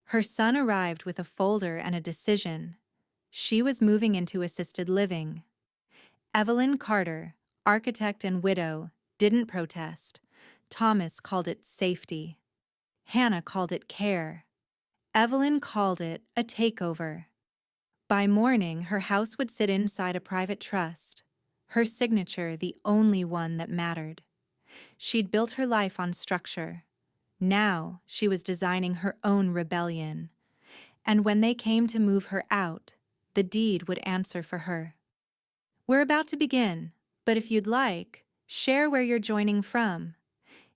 Her son arrived with a folder and a decision. She was moving into assisted living. Evelyn Carter, architect and widow, didn't protest. Thomas called it safety. Hannah called it care. Evelyn called it a takeover. By morning, her house would sit inside a private trust, her signature the only one that mattered. She'd built her life on structure. Now she was designing her own rebellion. And when they came to move her out, the deed would answer for her. We're about to begin, but if you'd like, share where you're joining from.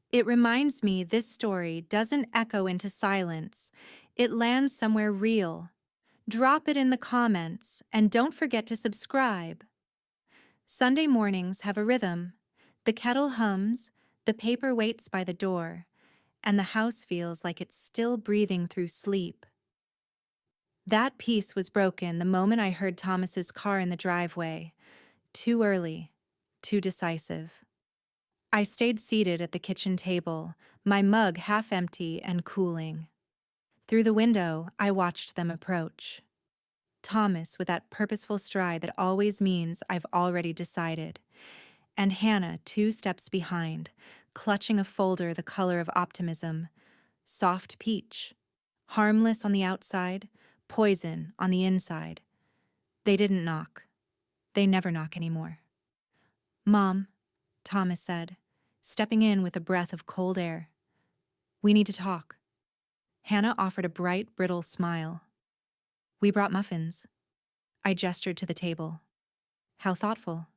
It reminds me this story doesn't echo into silence. It lands somewhere real. Drop it in the comments, and don't forget to subscribe. Sunday mornings have a rhythm. The kettle hums, the paper waits by the door, and the house feels like it's still breathing through sleep. That peace was broken the moment I heard Thomas's car in the driveway. Too early, too decisive. I stayed seated at the kitchen table, my mug half empty and cooling. Through the window, I watched them approach. Thomas with that purposeful stride that always means I've already decided, and Hannah 2 steps behind, clutching a folder the color of optimism, soft peach, harmless on the outside, poison on the inside. They didn't knock. They never knock anymore. "Mom," Thomas said, stepping in with a breath of cold air. "We need to talk." Hannah offered a bright, brittle smile. "We brought muffins." I gestured to the table. "How thoughtful.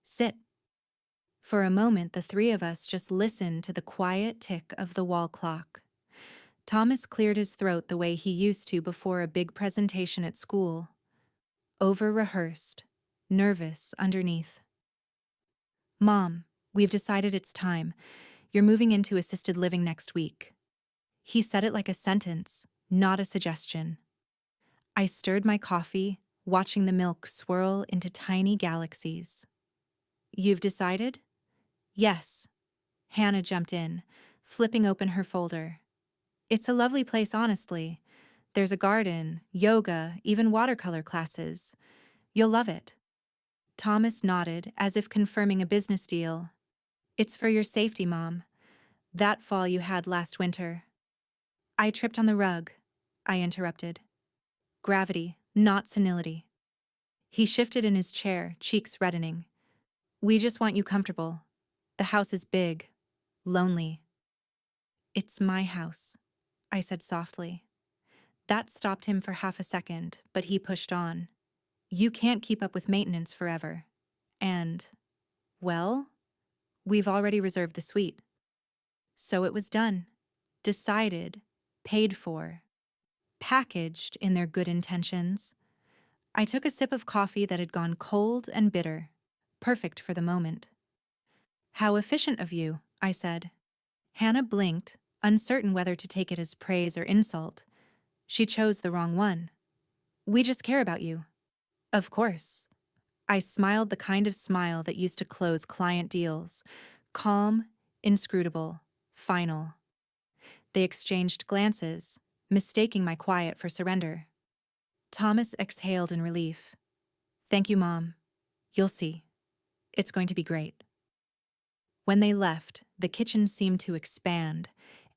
Sit." For a moment, the three of us just listened to the quiet tick of the wall clock. Thomas cleared his throat the way he used to before a big presentation at school. Over-rehearsed, nervous underneath. "Mom, we've decided it's time. You're moving into assisted living next week." He said it like a sentence, not a suggestion. I stirred my coffee, watching the milk swirl into tiny galaxies. "You've decided?" "Yes." Hannah jumped in, flipping open her folder. "It's a lovely place, honestly. There's a garden, yoga, even watercolor classes. You'll love it." Thomas nodded, as if confirming a business deal. "It's for your safety, Mom. That fall you had last winter." "I tripped on the rug," I interrupted. "Gravity, not senility." He shifted in his chair, cheeks reddening. "We just want you comfortable. The house is big, lonely." "It's my house," I said softly. That stopped him for half a second, but he pushed on. "You can't keep up with maintenance forever. And, well, we've already reserved the suite." So it was done, decided, paid for, packaged in their good intentions. I took a sip of coffee that had gone cold and bitter, perfect for the moment. "How efficient of you," I said. Hannah blinked, uncertain whether to take it as praise or insult. She chose the wrong one. "We just care about you." "Of course." I smiled the kind of smile that used to close client deals. Calm, inscrutable, final. They exchanged glances, mistaking my quiet for surrender. Thomas exhaled in relief. "Thank you, Mom. You'll see. It's going to be great." When they left, the kitchen seemed to expand,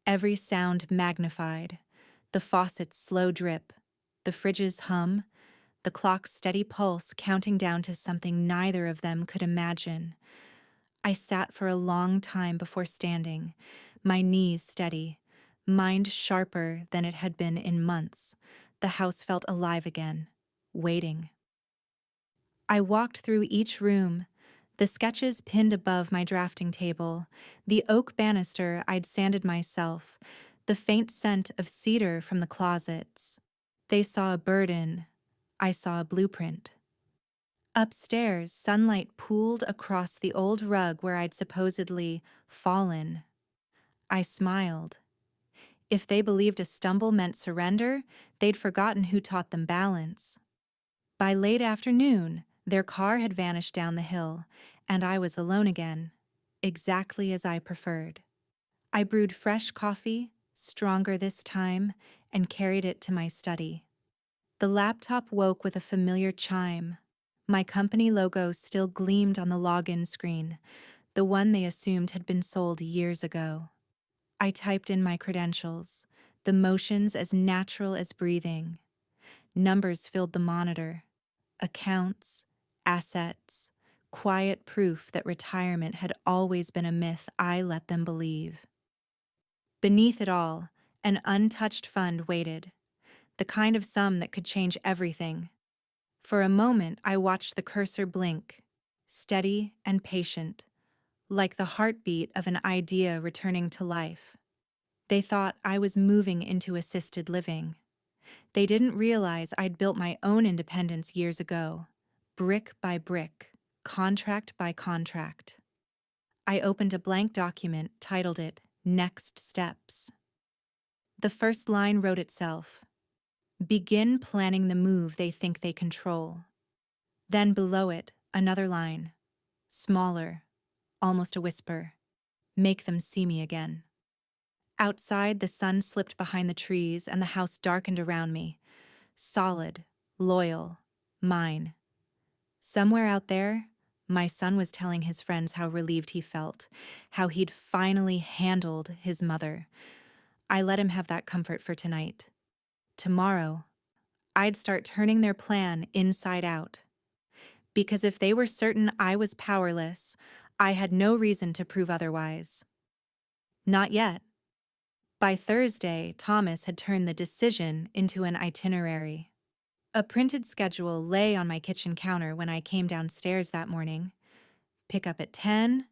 every sound magnified. The faucet's slow drip, the fridge's hum, the clock's steady pulse counting down to something neither of them could imagine. I sat for a long time before standing, my knees steady, mind sharper than it had been in months. The house felt alive again, waiting. I walked through each room, the sketches pinned above my drafting table, the oak banister I'd sanded myself, the faint scent of cedar from the closets. They saw a burden. I saw a blueprint. Upstairs, sunlight pooled across the old rug where I'd supposedly fallen. I smiled. If they believed a stumble meant surrender, they'd forgotten who taught them balance. By late afternoon, their car had vanished down the hill, and I was alone again, exactly as I preferred. I brewed fresh coffee, stronger this time, and carried it to my study. The laptop woke with a familiar chime. My company logo still gleamed on the login screen, the one they assumed had been sold years ago. I typed in my credentials, the motions as natural as breathing. Numbers filled the monitor. Accounts, assets, quiet proof that retirement had always been a myth I let them believe. Beneath it all, an untouched fund waited, the kind of sum that could change everything. For a moment, I watched the cursor blink, steady and patient, like the heartbeat of an idea returning to life. They thought I was moving into assisted living. They didn't realize I'd built my own independence years ago, brick by brick, contract by contract. I opened a blank document, titled it Next Steps. The first line wrote itself: begin planning the move they think they control. Then below it, another line, smaller, almost a whisper: make them see me again. Outside, the sun slipped behind the trees and the house darkened around me. Solid, loyal, mine. Somewhere out there, my son was telling his friends how relieved he felt, how he'd finally handled his mother. I let him have that comfort for tonight. Tomorrow, I'd start turning their plan inside out. Because if they were certain I was powerless, I had no reason to prove otherwise. Not yet. By Thursday, Thomas had turned the decision into an itinerary. A printed schedule lay on my kitchen counter when I came downstairs that morning. Pick up at 10,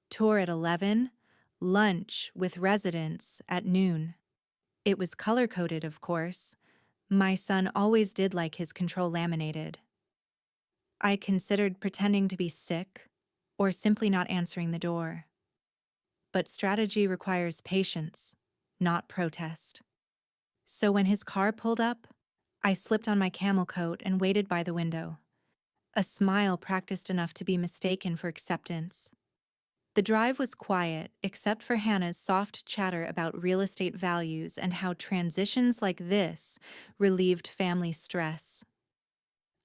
tour at 11, lunch with residents at noon. It was color-coded, of course. My son always did like his control laminated. I considered pretending to be sick or simply not answering the door. But strategy requires patience, not protest. So when his car pulled up, I slipped on my camel coat and waited by the window, a smile practiced enough to be mistaken for acceptance. The drive was quiet, except for Hannah's soft chatter about real estate values and how transitions like this relieved family stress.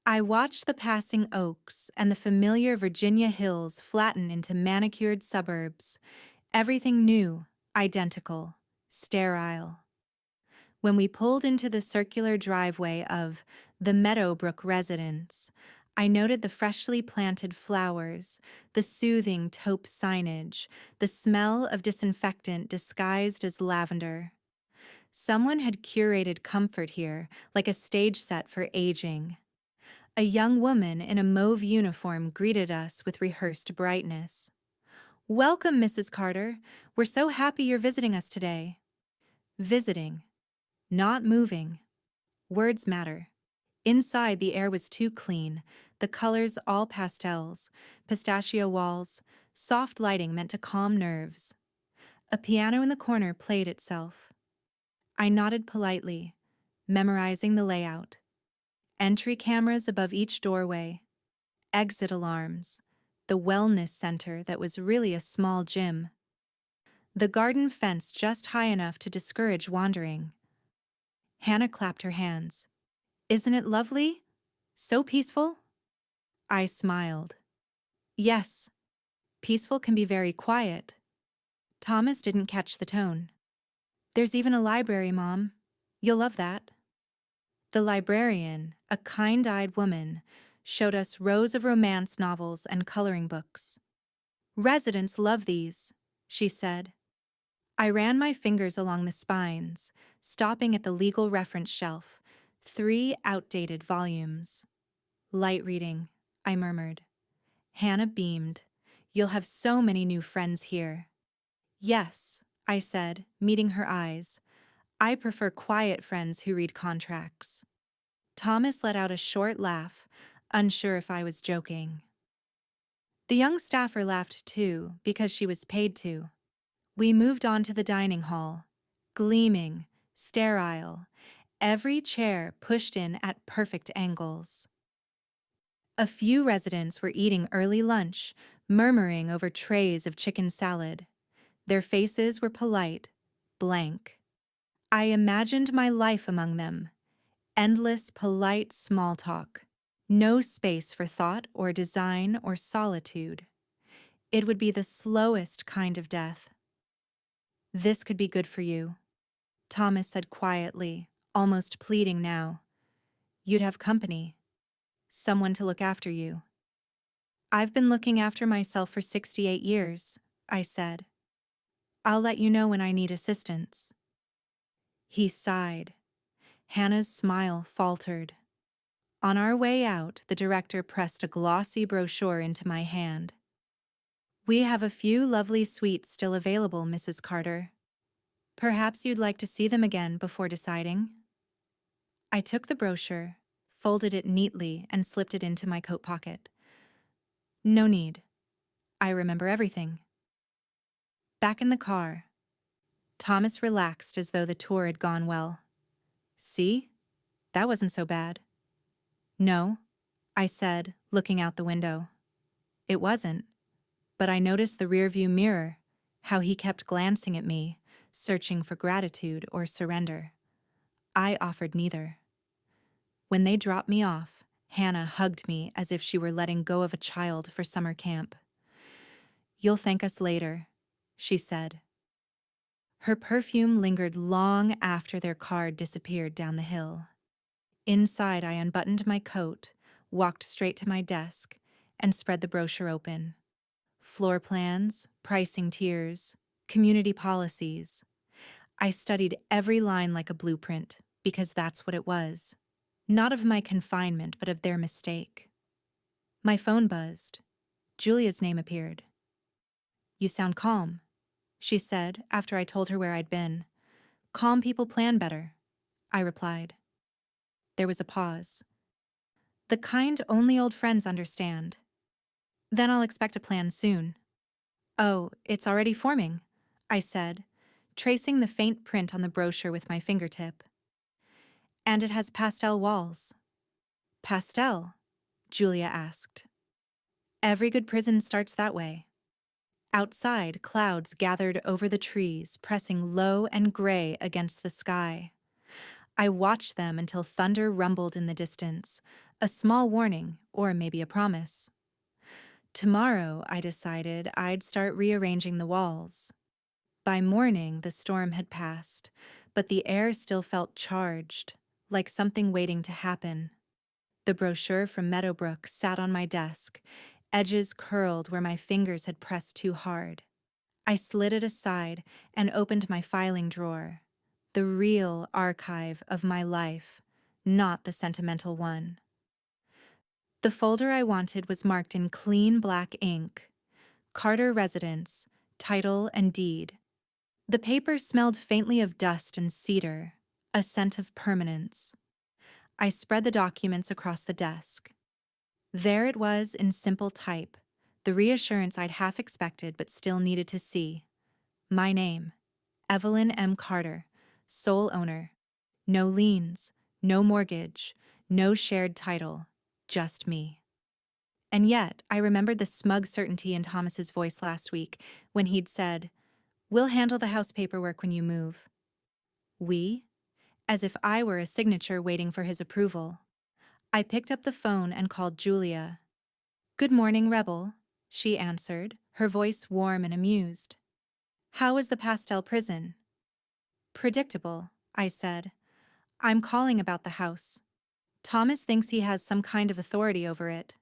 I watched the passing oaks and the familiar Virginia hills flatten into manicured suburbs, everything new, identical, sterile. When we pulled into the circular driveway of the Meadowbrook residence, I noted the freshly planted flowers, the soothing taupe signage, the smell of disinfectant disguised as lavender. Someone had curated comfort here, like a stage set for aging. A young woman in a mauve uniform greeted us with rehearsed brightness. "Welcome, Mrs. Carter. We're so happy you're visiting us today." Visiting, not moving. Words matter. Inside, the air was too clean, the colors all pastels, pistachio walls, soft lighting meant to calm nerves. A piano in the corner played itself. I nodded politely, memorizing the layout. Entry cameras above each doorway, exit alarms, the wellness center that was really a small gym. The garden fence just high enough to discourage wandering. Hannah clapped her hands. "Isn't it lovely? So peaceful?" I smiled. "Yes, peaceful can be very quiet." Thomas didn't catch the tone. "There's even a library, Mom. You'll love that." The librarian, a kind-eyed woman, showed us rows of romance novels and coloring books. "Residents love these," she said. I ran my fingers along the spines, stopping at the legal reference shelf, 3 outdated volumes. "Light reading," I murmured. Hannah beamed. "You'll have so many new friends here." "Yes," I said, meeting her eyes. "I prefer quiet friends who read contracts." Thomas let out a short laugh, unsure if I was joking. The young staffer laughed too, because she was paid to. We moved on to the dining hall. Gleaming, sterile, every chair pushed in at perfect angles. A few residents were eating early lunch, murmuring over trays of chicken salad. Their faces were polite, blank. I imagined my life among them, endless, polite small talk. No space for thought or design or solitude. It would be the slowest kind of death. This could be good for you, Thomas said quietly, almost pleading now. You'd have company, someone to look after you. I've been looking after myself for 68 years, I said. I'll let you know when I need assistance. He sighed. Hannah's smile faltered. On our way out, the director pressed a glossy brochure into my hand. We have a few lovely suites still available, Mrs. Carter. Perhaps you'd like to see them again before deciding? I took the brochure, folded it neatly, and slipped it into my coat pocket. No need. I remember everything. Back in the car, Thomas relaxed as though the tour had gone well. See? That wasn't so bad. No, I said, looking out the window. It wasn't, but I noticed the rearview mirror, how he kept glancing at me, searching for gratitude or surrender. I offered neither. When they dropped me off, Hannah hugged me as if she were letting go of a child for summer camp. You'll thank us later, she said. Her perfume lingered long after their car disappeared down the hill. Inside, I unbuttoned my coat, walked straight to my desk, and spread the brochure open. Floor plans, pricing tiers, community policies. I studied every line like a blueprint, because that's what it was. Not of my confinement, but of their mistake. My phone buzzed. Julia's name appeared. You sound calm, she said after I told her where I'd been. Calm people plan better, I replied. There was a pause. The kind only old friends understand. Then I'll expect a plan soon. Oh, it's already forming, I said, tracing the faint print on the brochure with my fingertip. And it has pastel walls. Pastel? Julia asked. Every good prison starts that way. Outside, clouds gathered over the trees, pressing low and gray against the sky. I watched them until thunder rumbled in the distance, a small warning, or maybe a promise. Tomorrow, I decided, I'd start rearranging the walls. By morning, the storm had passed, but the air still felt charged, like something waiting to happen. The brochure from Meadowbrook sat on my desk, edges curled where my fingers had pressed too hard. I slid it aside and opened my filing drawer, the real archive of my life, not the sentimental one. The folder I wanted was marked in clean black ink, Carter Residence, title and deed. The paper smelled faintly of dust and cedar, a scent of permanence. I spread the documents across the desk. There it was in simple type, the reassurance I'd half expected but still needed to see. My name, Evelyn M. Carter, sole owner. No liens, no mortgage, no shared title, just me. And yet, I remembered the smug certainty in Thomas's voice last week when he'd said, "We'll handle the house paperwork when you move." We? As if I were a signature waiting for his approval. I picked up the phone and called Julia. "Good morning, Rebel," she answered, her voice warm and amused. "How is the pastel prison?" "Predictable," I said. "I'm calling about the house. Thomas thinks he has some kind of authority over it.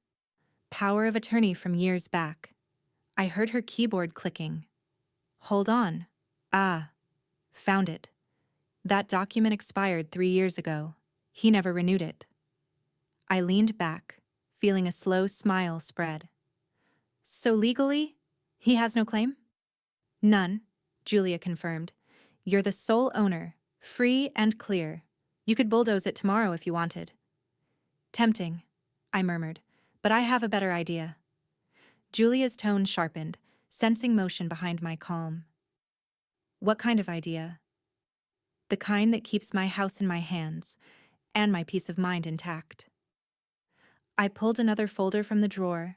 Power of attorney from years back." I heard her keyboard clicking. "Hold on. Ah, found it. That document expired 3 years ago. He never renewed it." I leaned back, feeling a slow smile spread. "So legally, he has no claim?" "None," Julia confirmed. "You're the sole owner, free and clear. You could bulldoze it tomorrow if you wanted." "Tempting," I murmured, "but I have a better idea." Julia's tone sharpened, sensing motion behind my calm. "What kind of idea?" "The kind that keeps my house in my hands, and my peace of mind intact." I pulled another folder from the drawer,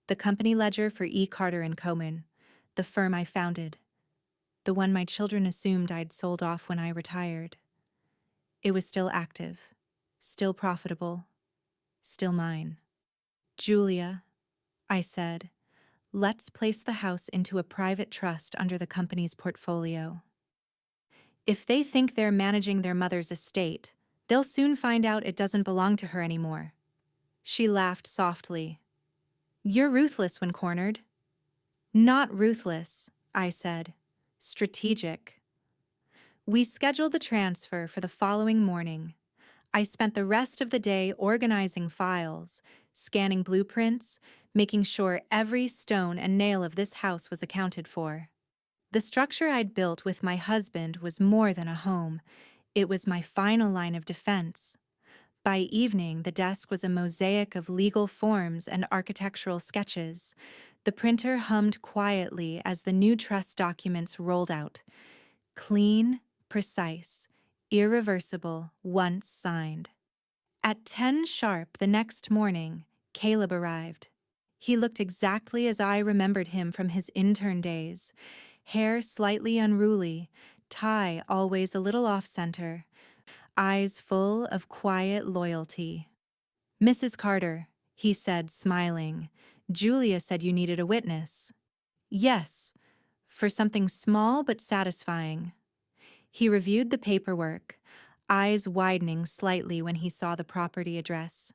the company ledger for E. Carter & Coman, the firm I founded. the one my children assumed I'd sold off when I retired. It was still active, still profitable, still mine. Julia, I said, let's place the house into a private trust under the company's portfolio. If they think they're managing their mother's estate, they'll soon find out it doesn't belong to her anymore. She laughed softly. You're ruthless when cornered. Not ruthless, I said. Strategic. We scheduled the transfer for the following morning. I spent the rest of the day organizing files, scanning blueprints, making sure every stone and nail of this house was accounted for. The structure I'd built with my husband was more than a home. It was my final line of defense. By evening, the desk was a mosaic of legal forms and architectural sketches. The printer hummed quietly as the new trust documents rolled out. Clean, precise, irreversible, once signed. At 10 sharp the next morning, Caleb arrived. He looked exactly as I remembered him from his intern days. Hair slightly unruly, tie always a little off-center, eyes full of quiet loyalty. Mrs. Carter, he said, smiling, Julia said you needed a witness. Yes, for something small but satisfying. He reviewed the paperwork, eyes widening slightly when he saw the property address.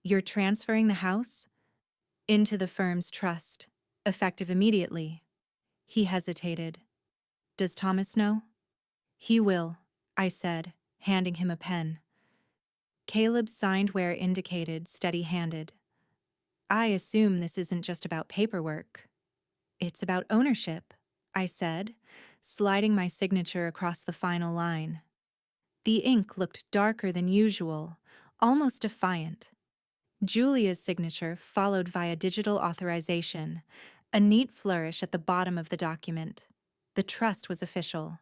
You're transferring the house? Into the firm's trust, effective immediately. He hesitated. Does Thomas know? He will, I said, handing him a pen. Caleb signed where indicated, steady-handed. I assume this isn't just about paperwork. It's about ownership, I said, sliding my signature across the final line. The ink looked darker than usual, almost defiant. Julia's signature followed via digital authorization, a neat flourish at the bottom of the document. The trust was official.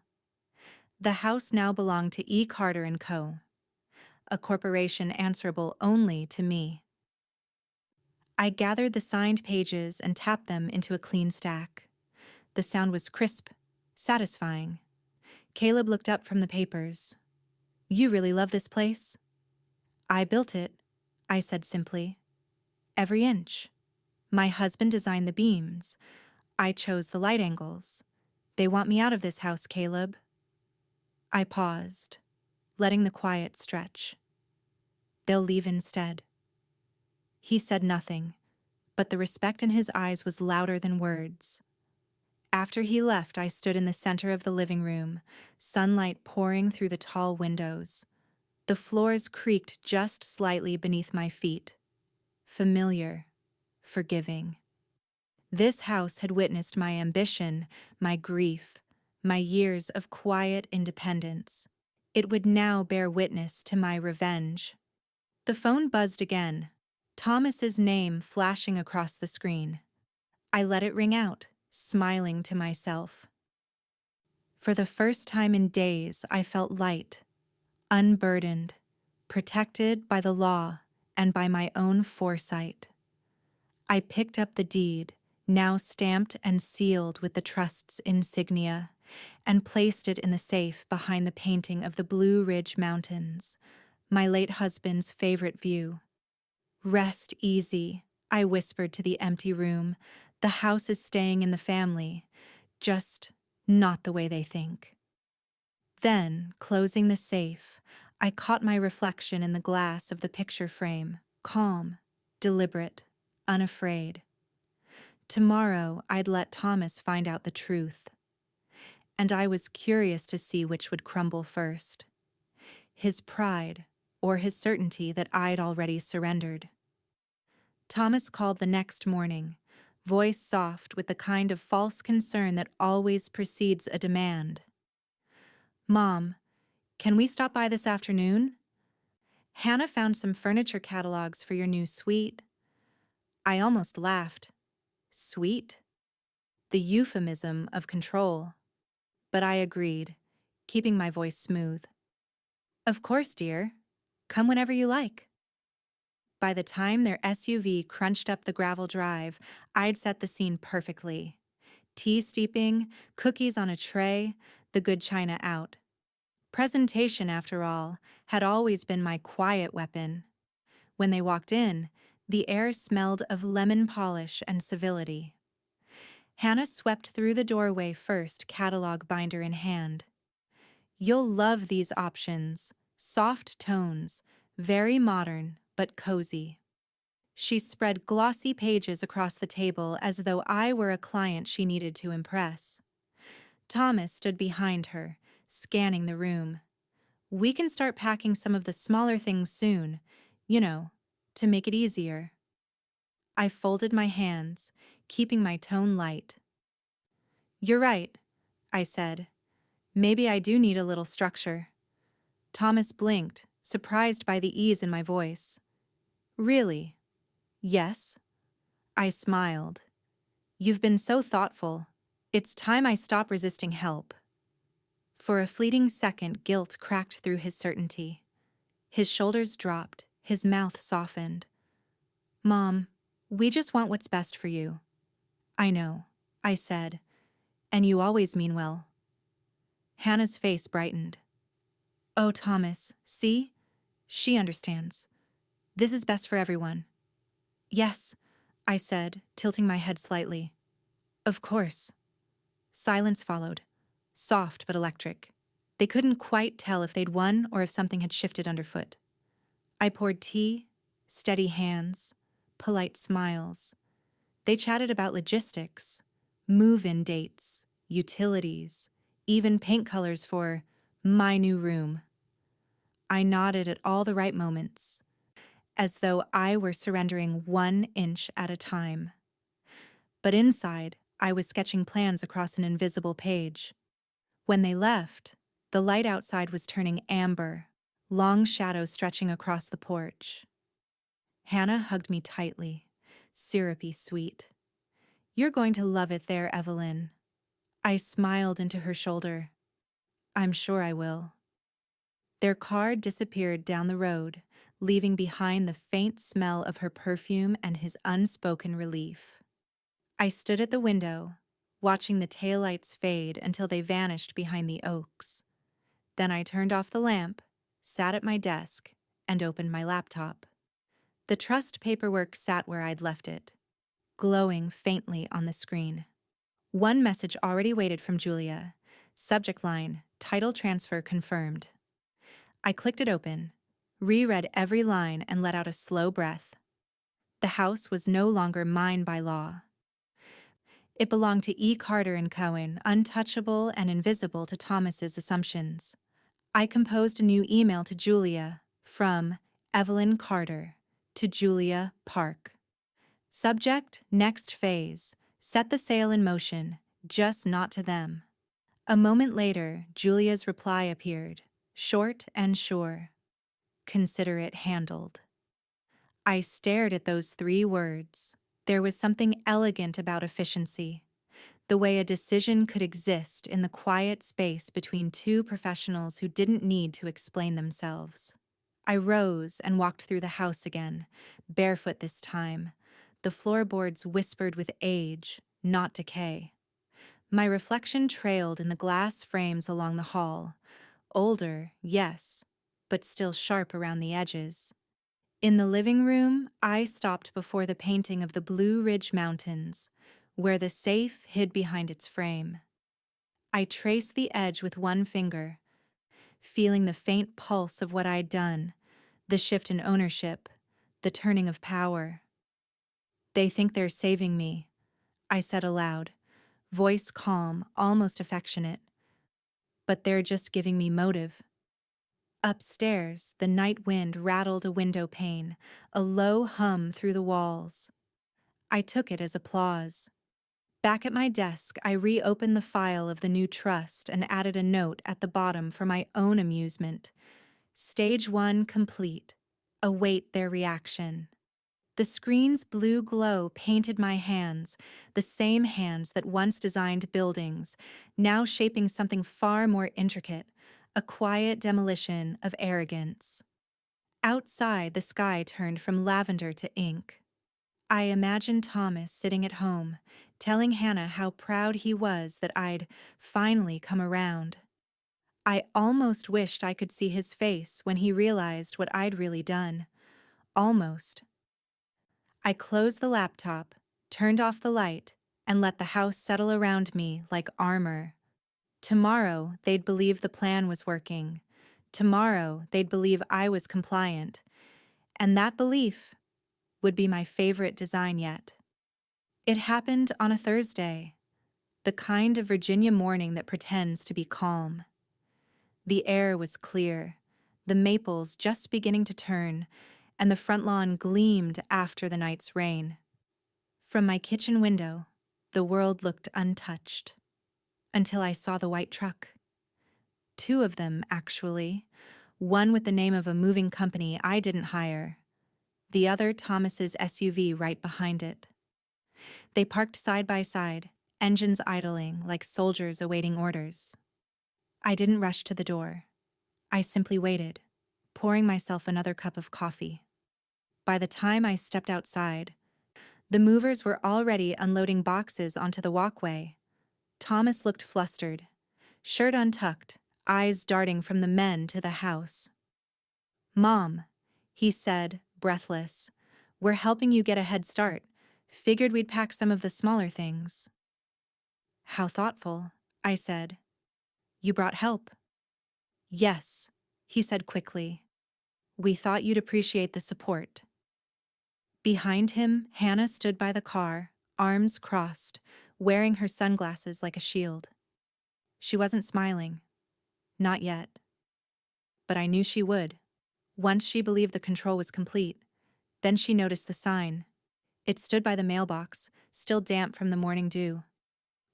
The house now belonged to E. Carter & Co., a corporation answerable only to me. I gathered the signed pages and tapped them into a clean stack. The sound was crisp, satisfying. Caleb looked up from the papers. You really love this place? I built it, I said simply. Every inch. My husband designed the beams. I chose the light angles. They want me out of this house, Caleb. I paused, letting the quiet stretch. They'll leave instead. He said nothing, but the respect in his eyes was louder than words. After he left, I stood in the center of the living room, sunlight pouring through the tall windows. The floors creaked just slightly beneath my feet. Familiar, forgiving. This house had witnessed my ambition, my grief, my years of quiet independence. It would now bear witness to my revenge. The phone buzzed again, Thomas's name flashing across the screen. I let it ring out, smiling to myself. For the first time in days, I felt light, unburdened, protected by the law and by my own foresight. I picked up the deed, now stamped and sealed with the trust's insignia, and placed it in the safe behind the painting of the Blue Ridge Mountains, my late husband's favorite view. Rest easy, I whispered to the empty room. The house is staying in the family, just not the way they think. Then, closing the safe, I caught my reflection in the glass of the picture frame, calm, deliberate, unafraid. Tomorrow, I'd let Thomas find out the truth. And I was curious to see which would crumble first. His pride, or his certainty that I'd already surrendered. Thomas called the next morning, voice soft with the kind of false concern that always precedes a demand. Mom, can we stop by this afternoon? Hannah found some furniture catalogs for your new suite. I almost laughed. Suite? The euphemism of control. But I agreed, keeping my voice smooth. Of course, dear. Come whenever you like. By the time their SUV crunched up the gravel drive, I'd set the scene perfectly. tea steeping, cookies on a tray, the good china out. Presentation, after all, had always been my quiet weapon. When they walked in, the air smelled of lemon polish and civility. Hannah swept through the doorway first, catalog binder in hand. "You'll love these options. Soft tones, very modern, but cozy." She spread glossy pages across the table as though I were a client she needed to impress. Thomas stood behind her, scanning the room. "We can start packing some of the smaller things soon, you know, to make it easier." I folded my hands, keeping my tone light. "You're right," I said. "Maybe I do need a little structure." Thomas blinked, surprised by the ease in my voice. "Really?" "Yes." I smiled. "You've been so thoughtful. It's time I stop resisting help." For a fleeting second, guilt cracked through his certainty. His shoulders dropped, his mouth softened. "Mom, we just want what's best for you." "I know," I said, "and you always mean well." Hannah's face brightened. "Oh, Thomas, see? She understands. This is best for everyone." "Yes," I said, tilting my head slightly. "Of course." Silence followed, soft but electric. They couldn't quite tell if they'd won or if something had shifted underfoot. I poured tea, steady hands, polite smiles. They chatted about logistics, move-in dates, utilities, even paint colors for my new room. I nodded at all the right moments, as though I were surrendering 1 inch at a time. But inside, I was sketching plans across an invisible page. When they left, the light outside was turning amber, long shadows stretching across the porch. Hannah hugged me tightly, syrupy sweet. "You're going to love it there, Evelyn." I smiled into her shoulder. "I'm sure I will." Their car disappeared down the road, leaving behind the faint smell of her perfume and his unspoken relief. I stood at the window, watching the taillights fade until they vanished behind the oaks. Then I turned off the lamp, sat at my desk, and opened my laptop. The trust paperwork sat where I'd left it, glowing faintly on the screen. One message already waited from Julia. Subject line, "Title transfer confirmed." I clicked it open, reread every line, and let out a slow breath. The house was no longer mine by law. It belonged to E. Carter and Cohen, untouchable and invisible to Thomas's assumptions. I composed a new email to Julia, from Evelyn Carter to Julia Park. Subject, next phase. Set the sale in motion, just not to them. A moment later, Julia's reply appeared, short and sure. "Consider it handled." I stared at those 3 words. There was something elegant about efficiency, the way a decision could exist in the quiet space between 2 professionals who didn't need to explain themselves. I rose and walked through the house again, barefoot this time. The floorboards whispered with age, not decay. My reflection trailed in the glass frames along the hall. Older, yes, but still sharp around the edges. In the living room, I stopped before the painting of the Blue Ridge Mountains, where the safe hid behind its frame. I traced the edge with one finger, feeling the faint pulse of what I'd done, the shift in ownership, the turning of power. "They think they're saving me," I said aloud, voice calm, almost affectionate. "But they're just giving me motive." Upstairs, the night wind rattled a window pane, a low hum through the walls. I took it as applause. Back at my desk, I reopened the file of the new trust and added a note at the bottom for my own amusement. Stage 1 complete. Await their reaction. The screen's blue glow painted my hands, the same hands that once designed buildings, now shaping something far more intricate, a quiet demolition of arrogance. Outside, the sky turned from lavender to ink. I imagined Thomas sitting at home, telling Hannah how proud he was that I'd finally come around. I almost wished I could see his face when he realized what I'd really done. Almost. I closed the laptop, turned off the light, and let the house settle around me like armor. Tomorrow, they'd believe the plan was working. Tomorrow, they'd believe I was compliant. And that belief would be my favorite design yet. It happened on a Thursday, the kind of Virginia morning that pretends to be calm. The air was clear, the maples just beginning to turn, and the front lawn gleamed after the night's rain. From my kitchen window, the world looked untouched, until I saw the white truck. Two of them, actually, one with the name of a moving company I didn't hire, the other Thomas's SUV right behind it. They parked side by side, engines idling like soldiers awaiting orders. I didn't rush to the door. I simply waited, pouring myself another cup of coffee. By the time I stepped outside, the movers were already unloading boxes onto the walkway. Thomas looked flustered, shirt untucked, eyes darting from the men to the house. "Mom," he said, breathless, "we're helping you get a head start. Figured we'd pack some of the smaller things." "How thoughtful," I said. "You brought help." "Yes," he said quickly. "We thought you'd appreciate the support." Behind him, Hannah stood by the car, arms crossed, wearing her sunglasses like a shield. She wasn't smiling. Not yet. But I knew she would. Once she believed the control was complete, then she noticed the sign. It stood by the mailbox, still damp from the morning dew.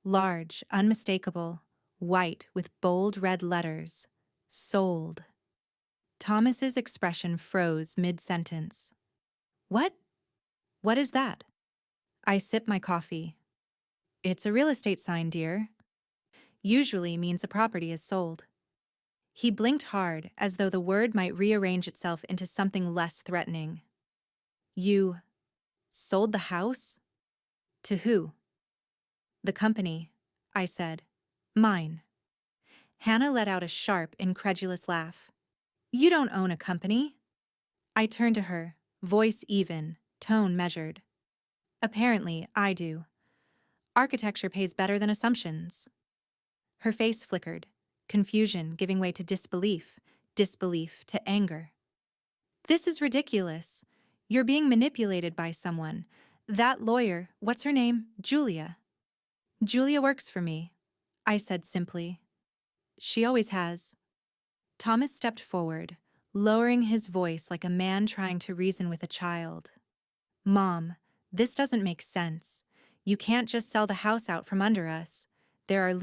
Large, unmistakable, white with bold red letters. Sold. Thomas's expression froze mid-sentence. "What? What is that?" I sipped my coffee. "It's a real estate sign, dear. Usually means a property is sold." He blinked hard, as though the word might rearrange itself into something less threatening. "You sold the house? To who?" "The company," I said. "Mine." Hannah let out a sharp, incredulous laugh. "You don't own a company." I turned to her, voice even, tone measured. "Apparently, I do. Architecture pays better than assumptions." Her face flickered, confusion giving way to disbelief, disbelief to anger. "This is ridiculous. You're being manipulated by someone. That lawyer, what's her name? Julia." "Julia works for me," I said simply. "She always has." Thomas stepped forward, lowering his voice like a man trying to reason with a child. "Mom, this doesn't make sense. You can't just sell the house out from under us. There are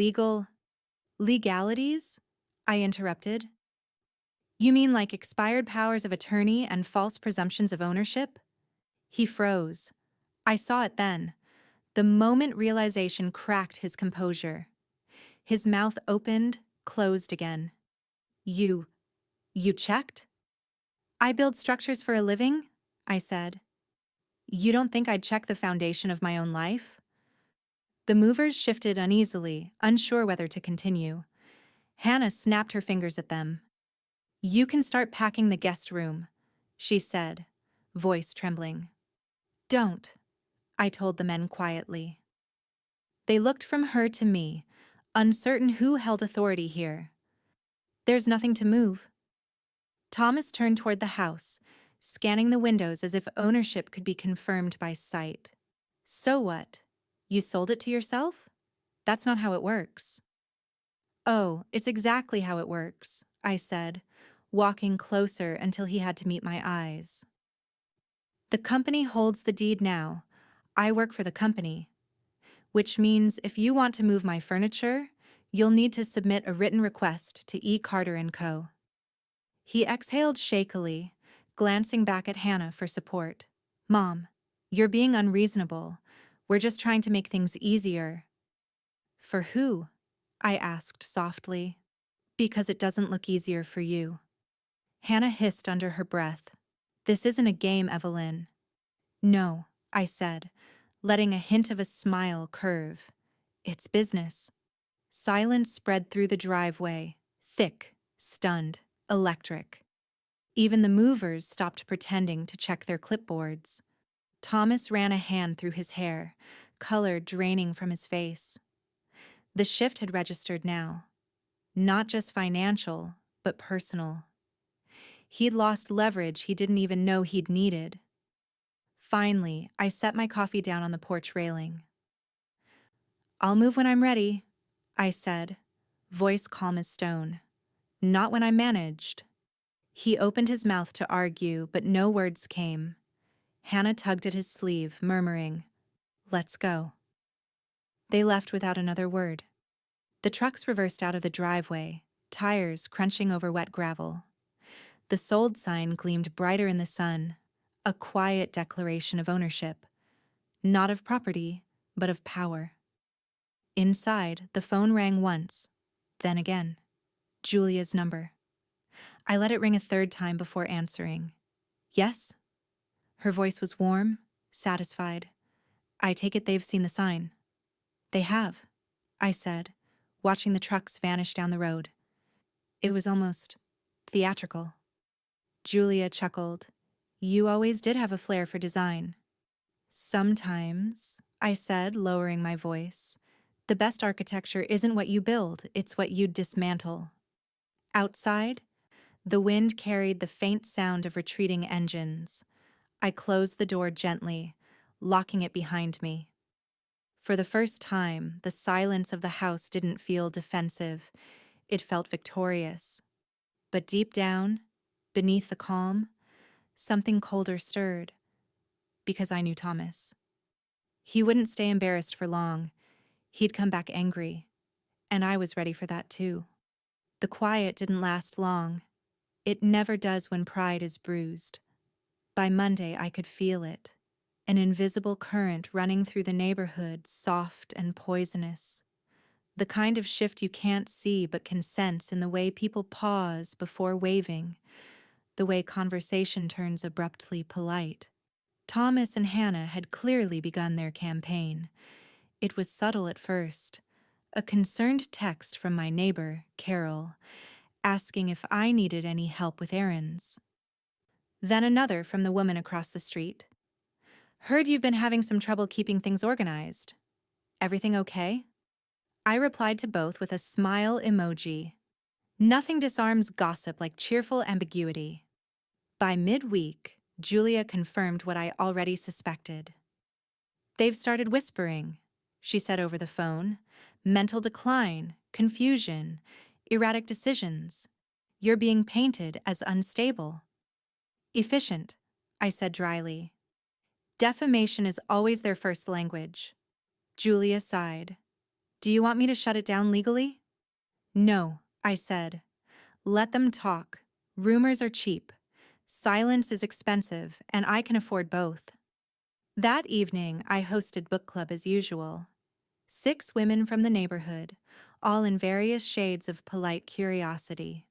legalities?" I interrupted. "You mean like expired powers of attorney and false presumptions of ownership?" He froze. I saw it then. The moment realization cracked his composure. His mouth opened, closed again. You checked?" "I build structures for a living," I said. "You don't think I'd check the foundation of my own life?" The movers shifted uneasily, unsure whether to continue. Hannah snapped her fingers at them. "You can start packing the guest room," she said, voice trembling. "Don't," I told the men quietly. They looked from her to me, uncertain who held authority here. "There's nothing to move." Thomas turned toward the house, scanning the windows as if ownership could be confirmed by sight. "So what? You sold it to yourself? That's not how it works." "Oh, it's exactly how it works," I said, walking closer until he had to meet my eyes. "The company holds the deed now. I work for the company. Which means if you want to move my furniture, you'll need to submit a written request to E. Carter & Co." He exhaled shakily, glancing back at Hannah for support. "Mom, you're being unreasonable. We're just trying to make things easier." "For who?" I asked softly. "Because it doesn't look easier for you." Hannah hissed under her breath. "This isn't a game, Evelyn." "No," I said, letting a hint of a smile curve. It's business. Silence spread through the driveway, thick, stunned, electric. Even the movers stopped pretending to check their clipboards. Thomas ran a hand through his hair, color draining from his face. The shift had registered now. Not just financial, but personal. He'd lost leverage he didn't even know he'd needed. Finally, I set my coffee down on the porch railing. "I'll move when I'm ready," I said, voice calm as stone. "Not when I'm managed." He opened his mouth to argue, but no words came. Hannah tugged at his sleeve, murmuring, "Let's go." They left without another word. The trucks reversed out of the driveway, tires crunching over wet gravel. The sold sign gleamed brighter in the sun, a quiet declaration of ownership, not of property, but of power. Inside, the phone rang once, then again. Julia's number. I let it ring a third time before answering. "Yes?" Her voice was warm, satisfied. "I take it they've seen the sign." "They have," I said, watching the trucks vanish down the road. It was almost theatrical. Julia chuckled. "You always did have a flair for design." "Sometimes," I said, lowering my voice, "the best architecture isn't what you build, it's what you dismantle." Outside, the wind carried the faint sound of retreating engines. I closed the door gently, locking it behind me. For the first time, the silence of the house didn't feel defensive. It felt victorious. But deep down, beneath the calm, something colder stirred. Because I knew Thomas. He wouldn't stay embarrassed for long. He'd come back angry. And I was ready for that too. The quiet didn't last long. It never does when pride is bruised. By Monday, I could feel it. An invisible current running through the neighborhood, soft and poisonous. The kind of shift you can't see but can sense in the way people pause before waving, the way conversation turns abruptly polite. Thomas and Hannah had clearly begun their campaign. It was subtle at first. A concerned text from my neighbor, Carol, asking if I needed any help with errands. Then another from the woman across the street. "Heard you've been having some trouble keeping things organized. Everything okay?" I replied to both with a smile emoji. Nothing disarms gossip like cheerful ambiguity. By midweek, Julia confirmed what I already suspected. "They've started whispering," she said over the phone. "Mental decline, confusion, erratic decisions. You're being painted as unstable." "Efficient," I said dryly. "Defamation is always their first language." Julia sighed. "Do you want me to shut it down legally?" "No," I said. "Let them talk. Rumors are cheap. Silence is expensive, and I can afford both." That evening, I hosted book club as usual. 6 women from the neighborhood, all in various shades of polite curiosity.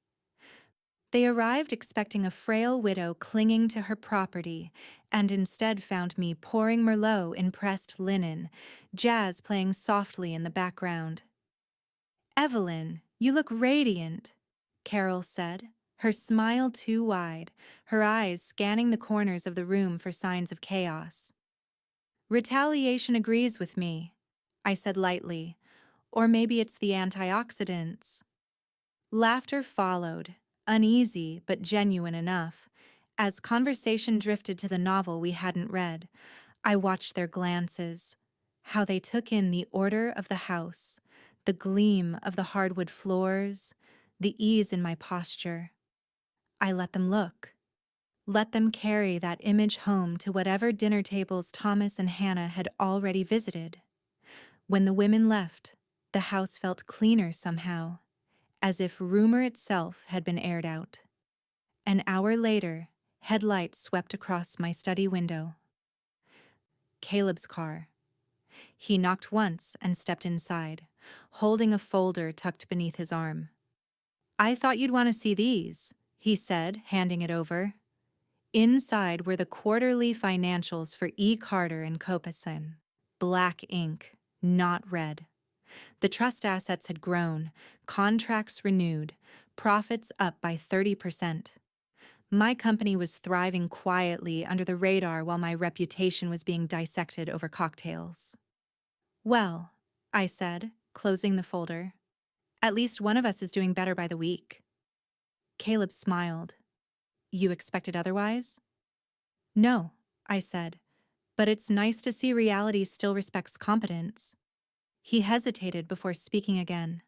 They arrived expecting a frail widow clinging to her property, and instead found me pouring Merlot in pressed linen, jazz playing softly in the background. "Evelyn, you look radiant," Carol said, her smile too wide, her eyes scanning the corners of the room for signs of chaos. "Retaliation agrees with me," I said lightly, "or maybe it's the antioxidants." Laughter followed, uneasy but genuine enough. As conversation drifted to the novel we hadn't read, I watched their glances, how they took in the order of the house, the gleam of the hardwood floors, the ease in my posture. I let them look. Let them carry that image home to whatever dinner tables Thomas and Hannah had already visited. When the women left, the house felt cleaner somehow, as if rumor itself had been aired out. An hour later, headlights swept across my study window. Caleb's car. He knocked once and stepped inside, holding a folder tucked beneath his arm. "I thought you'd want to see these," he said, handing it over. Inside were the quarterly financials for E. Carter and Copason. black ink, not red. The trust assets had grown, contracts renewed, profits up by 30%. My company was thriving quietly under the radar while my reputation was being dissected over cocktails. Well, I said, closing the folder, at least one of us is doing better by the week. Caleb smiled. You expected otherwise? No, I said, but it's nice to see reality still respects competence. He hesitated before speaking again.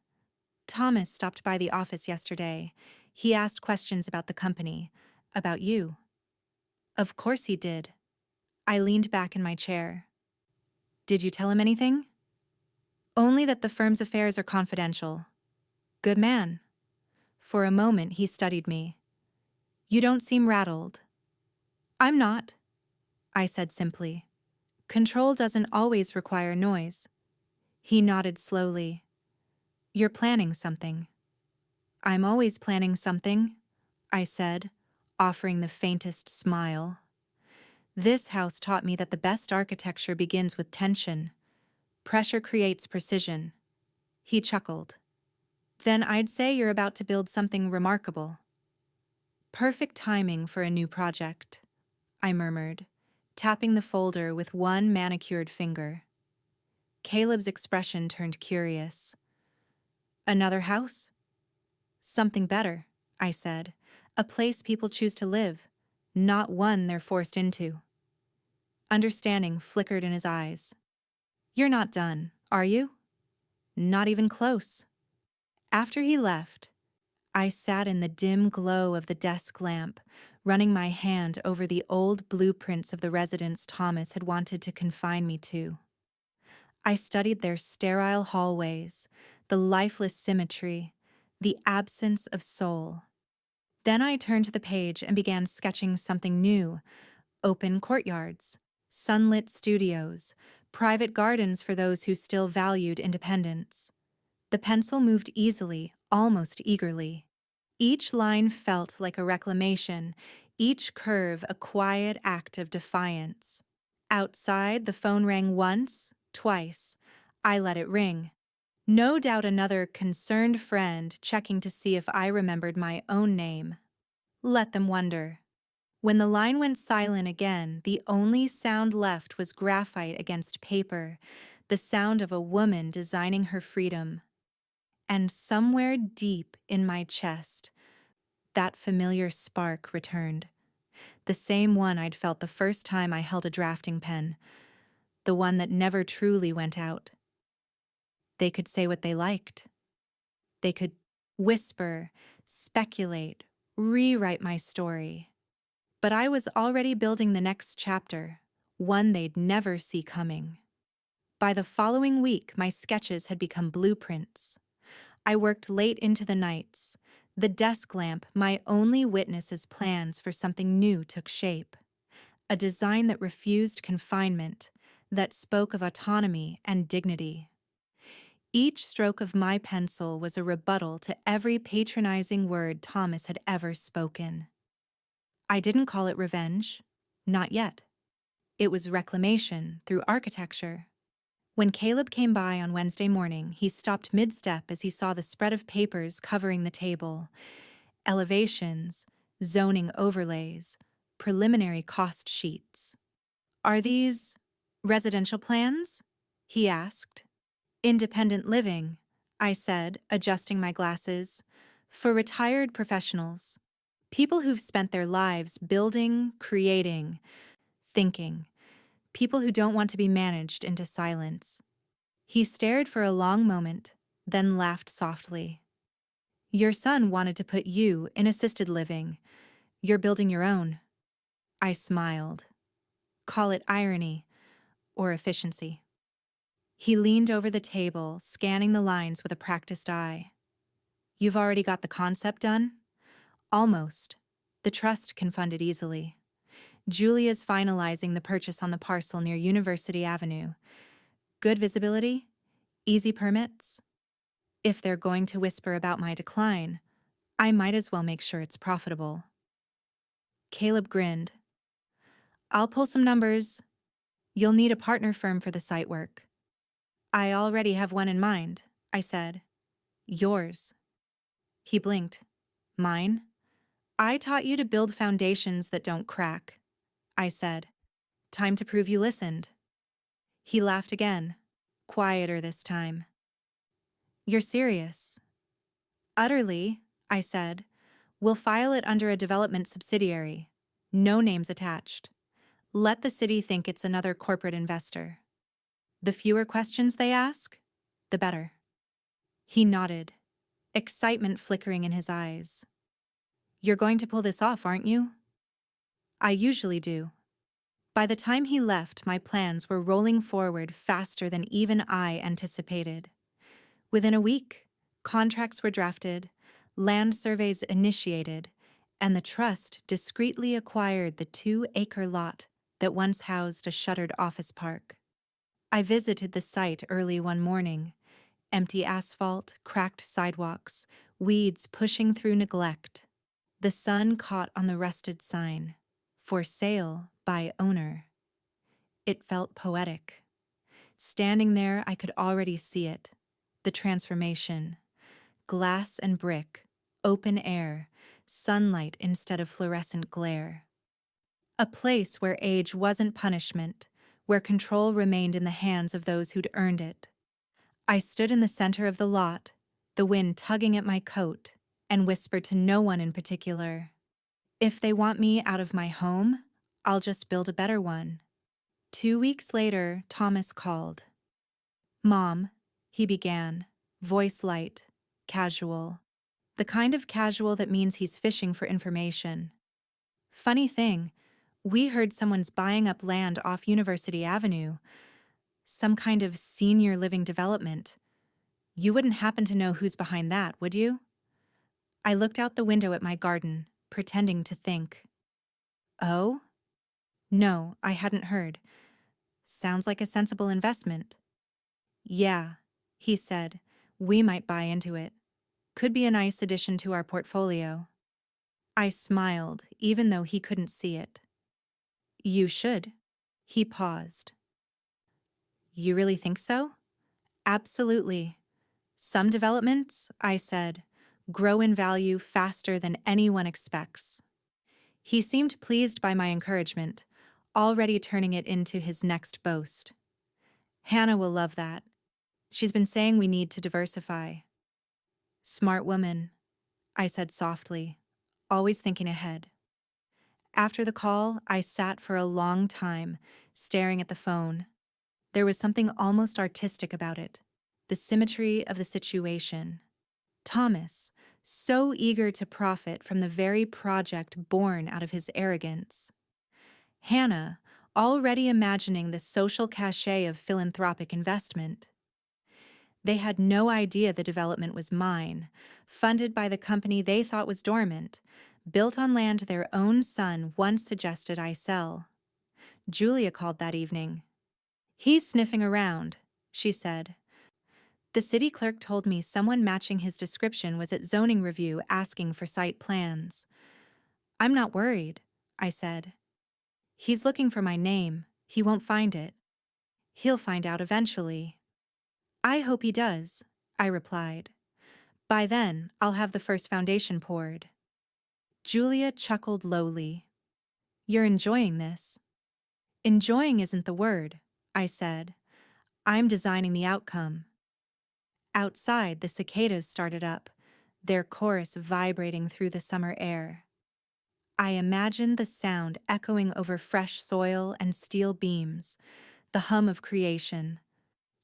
Thomas stopped by the office yesterday. He asked questions about the company, about you. Of course he did. I leaned back in my chair. Did you tell him anything? Only that the firm's affairs are confidential. Good man. For a moment he studied me. You don't seem rattled. I'm not, I said simply. Control doesn't always require noise. He nodded slowly. You're planning something. I'm always planning something, I said, offering the faintest smile. This house taught me that the best architecture begins with tension. Pressure creates precision. He chuckled. Then I'd say you're about to build something remarkable. Perfect timing for a new project, I murmured, tapping the folder with one manicured finger. Caleb's expression turned curious. Another house? Something better, I said. A place people choose to live, not one they're forced into. Understanding flickered in his eyes. You're not done, are you? Not even close. After he left, I sat in the dim glow of the desk lamp, running my hand over the old blueprints of the residence Thomas had wanted to confine me to. I studied their sterile hallways, the lifeless symmetry, the absence of soul. Then I turned to the page and began sketching something new: open courtyards, sunlit studios, private gardens for those who still valued independence. The pencil moved easily, almost eagerly. Each line felt like a reclamation, each curve a quiet act of defiance. Outside, the phone rang once, twice. I let it ring. No doubt another concerned friend checking to see if I remembered my own name. Let them wonder. When the line went silent again, the only sound left was graphite against paper, the sound of a woman designing her freedom. And somewhere deep in my chest, that familiar spark returned. The same one I'd felt the first time I held a drafting pen, the one that never truly went out. They could say what they liked. They could whisper, speculate, rewrite my story. But I was already building the next chapter, one they'd never see coming. By the following week, my sketches had become blueprints. I worked late into the nights. The desk lamp, my only witness as plans for something new took shape. A design that refused confinement, that spoke of autonomy and dignity. Each stroke of my pencil was a rebuttal to every patronizing word Thomas had ever spoken. I didn't call it revenge, not yet. It was reclamation through architecture. When Caleb came by on Wednesday morning, he stopped mid-step as he saw the spread of papers covering the table. Elevations, zoning overlays, preliminary cost sheets. Are these residential plans? He asked. Independent living, I said, adjusting my glasses. For retired professionals. People who've spent their lives building, creating, thinking. People who don't want to be managed into silence. He stared for a long moment, then laughed softly. Your son wanted to put you in assisted living. You're building your own. I smiled. Call it irony or efficiency. He leaned over the table, scanning the lines with a practiced eye. You've already got the concept done? Almost. The trust can fund it easily. Julia's finalizing the purchase on the parcel near University Avenue. Good visibility? Easy permits? If they're going to whisper about my decline, I might as well make sure it's profitable. Caleb grinned. I'll pull some numbers. You'll need a partner firm for the site work. I already have one in mind, I said. Yours. He blinked. Mine? I taught you to build foundations that don't crack, I said. Time to prove you listened. He laughed again, quieter this time. You're serious? Utterly, I said. We'll file it under a development subsidiary. No names attached. Let the city think it's another corporate investor. The fewer questions they ask, the better. He nodded, excitement flickering in his eyes. You're going to pull this off, aren't you? I usually do. By the time he left, my plans were rolling forward faster than even I anticipated. Within a week, contracts were drafted, land surveys initiated, and the trust discreetly acquired the 2-acre lot that once housed a shuttered office park. I visited the site early one morning. Empty asphalt, cracked sidewalks, weeds pushing through neglect. The sun caught on the rusted sign, "For sale by owner." It felt poetic. Standing there, I could already see it. The transformation. Glass and brick, open air, sunlight instead of fluorescent glare. A place where age wasn't punishment, where control remained in the hands of those who'd earned it. I stood in the center of the lot, the wind tugging at my coat, and whispered to no one in particular. If they want me out of my home, I'll just build a better one. 2 weeks later, Thomas called. Mom, he began, voice light, casual. The kind of casual that means he's fishing for information. Funny thing, we heard someone's buying up land off University Avenue. Some kind of senior living development. You wouldn't happen to know who's behind that, would you? I looked out the window at my garden, pretending to think. Oh? No, I hadn't heard. Sounds like a sensible investment. Yeah, he said. We might buy into it. Could be a nice addition to our portfolio. I smiled, even though he couldn't see it. You should. He paused. You really think so? Absolutely. Some developments, I said, grow in value faster than anyone expects. He seemed pleased by my encouragement, already turning it into his next boast. Hannah will love that. She's been saying we need to diversify. Smart woman, I said softly, always thinking ahead. After the call, I sat for a long time, staring at the phone. There was something almost artistic about it, the symmetry of the situation. Thomas, so eager to profit from the very project born out of his arrogance. Hannah, already imagining the social cachet of philanthropic investment. They had no idea the development was mine, funded by the company they thought was dormant, built on land their own son once suggested I sell. Julia called that evening. He's sniffing around, she said. The city clerk told me someone matching his description was at zoning review asking for site plans. I'm not worried, I said. He's looking for my name. He won't find it. He'll find out eventually. I hope he does, I replied. By then, I'll have the first foundation poured. Julia chuckled lowly. You're enjoying this. Enjoying isn't the word, I said. I'm designing the outcome. Outside, the cicadas started up, their chorus vibrating through the summer air. I imagined the sound echoing over fresh soil and steel beams, the hum of creation.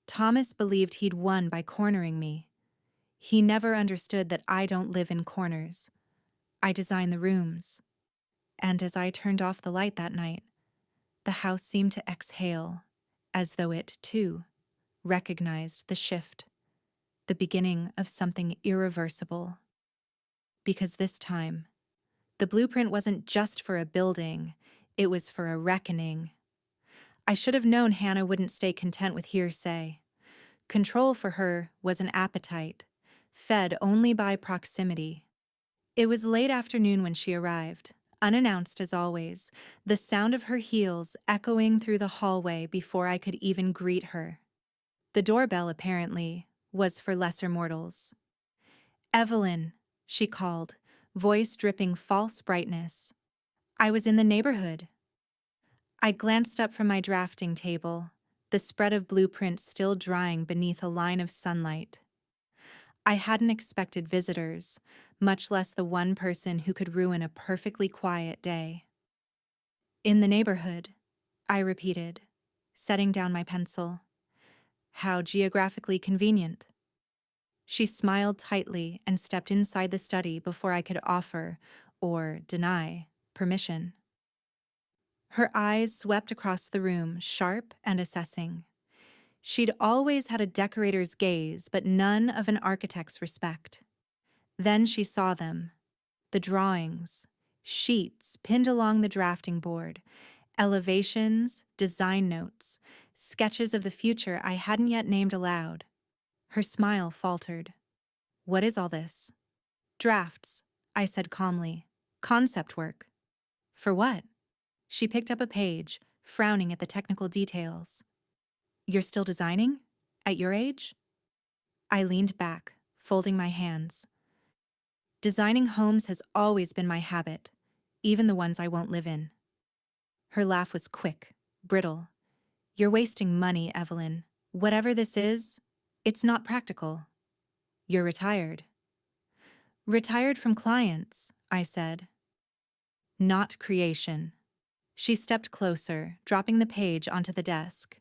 Thomas believed he'd won by cornering me. He never understood that I don't live in corners. I design the rooms. And as I turned off the light that night, the house seemed to exhale, as though it, too, recognized the shift, the beginning of something irreversible. Because this time, the blueprint wasn't just for a building, it was for a reckoning. I should have known Hannah wouldn't stay content with hearsay. Control for her was an appetite, fed only by proximity. It was late afternoon when she arrived. Unannounced as always, the sound of her heels echoing through the hallway before I could even greet her. The doorbell, apparently, was for lesser mortals. "Evelyn," she called, voice dripping false brightness. I was in the neighborhood. I glanced up from my drafting table, the spread of blueprints still drying beneath a line of sunlight. I hadn't expected visitors, much less the one person who could ruin a perfectly quiet day. "In the neighborhood," I repeated, setting down my pencil. "How geographically convenient." She smiled tightly and stepped inside the study before I could offer, or deny, permission. Her eyes swept across the room, sharp and assessing. She'd always had a decorator's gaze, but none of an architect's respect. Then she saw them. The drawings, sheets pinned along the drafting board, elevations, design notes, sketches of the future I hadn't yet named aloud. Her smile faltered. "What is all this?" "Drafts," I said calmly. "Concept work." "For what?" She picked up a page, frowning at the technical details. "You're still designing? At your age?" I leaned back, folding my hands. "Designing homes has always been my habit, even the ones I won't live in." Her laugh was quick, brittle. "You're wasting money, Evelyn. Whatever this is, it's not practical." "You're retired." "Retired from clients," I said. "Not creation." She stepped closer, dropping the page onto the desk.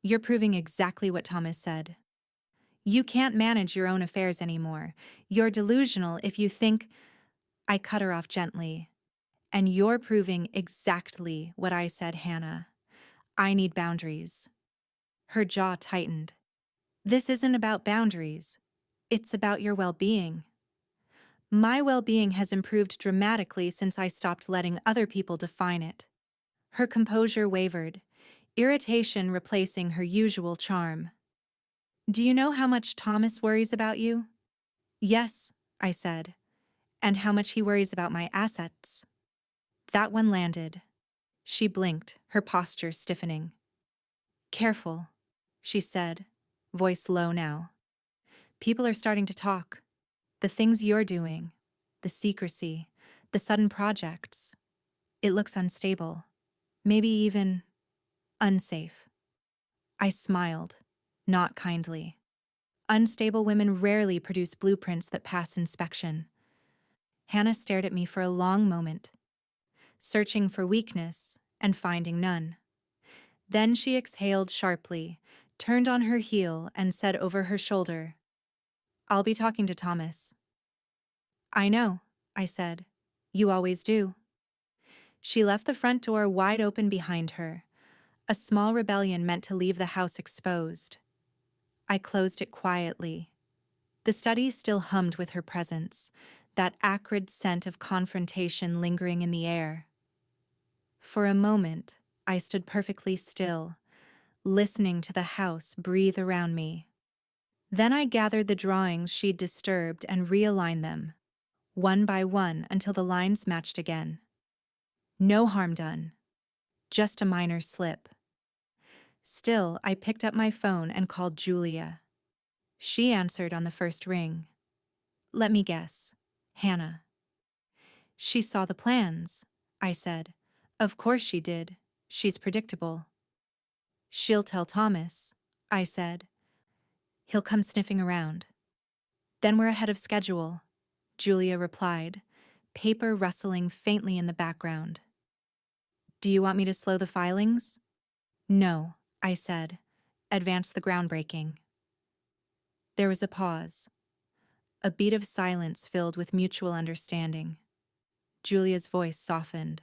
"You're proving exactly what Thomas said. You can't manage your own affairs anymore. You're delusional if you think—" I cut her off gently. "And you're proving exactly what I said, Hannah. I need boundaries." Her jaw tightened. "This isn't about boundaries. It's about your well-being." "My well-being has improved dramatically since I stopped letting other people define it." Her composure wavered, irritation replacing her usual charm. "Do you know how much Thomas worries about you?" "Yes," I said. "And how much he worries about my assets." That one landed. She blinked, her posture stiffening. "Careful," she said, voice low now. "People are starting to talk. The things you're doing, the secrecy, the sudden projects. It looks unstable, maybe even unsafe." I smiled, not kindly. Unstable women rarely produce blueprints that pass inspection. Hannah stared at me for a long moment, searching for weakness and finding none. Then she exhaled sharply, turned on her heel, and said over her shoulder, "I'll be talking to Thomas." "I know," I said. "You always do." She left the front door wide open behind her, a small rebellion meant to leave the house exposed. I closed it quietly. The study still hummed with her presence, that acrid scent of confrontation lingering in the air. For a moment, I stood perfectly still, listening to the house breathe around me. Then I gathered the drawings she'd disturbed and realigned them, one by one until the lines matched again. No harm done, just a minor slip. Still, I picked up my phone and called Julia. She answered on the first ring. "Let me guess. Hannah." "She saw the plans," I said. "Of course she did. She's predictable." "She'll tell Thomas," I said. "He'll come sniffing around." "Then we're ahead of schedule," Julia replied, paper rustling faintly in the background. "Do you want me to slow the filings?" "No," I said. "Advance the groundbreaking." There was a pause. A beat of silence filled with mutual understanding. Julia's voice softened.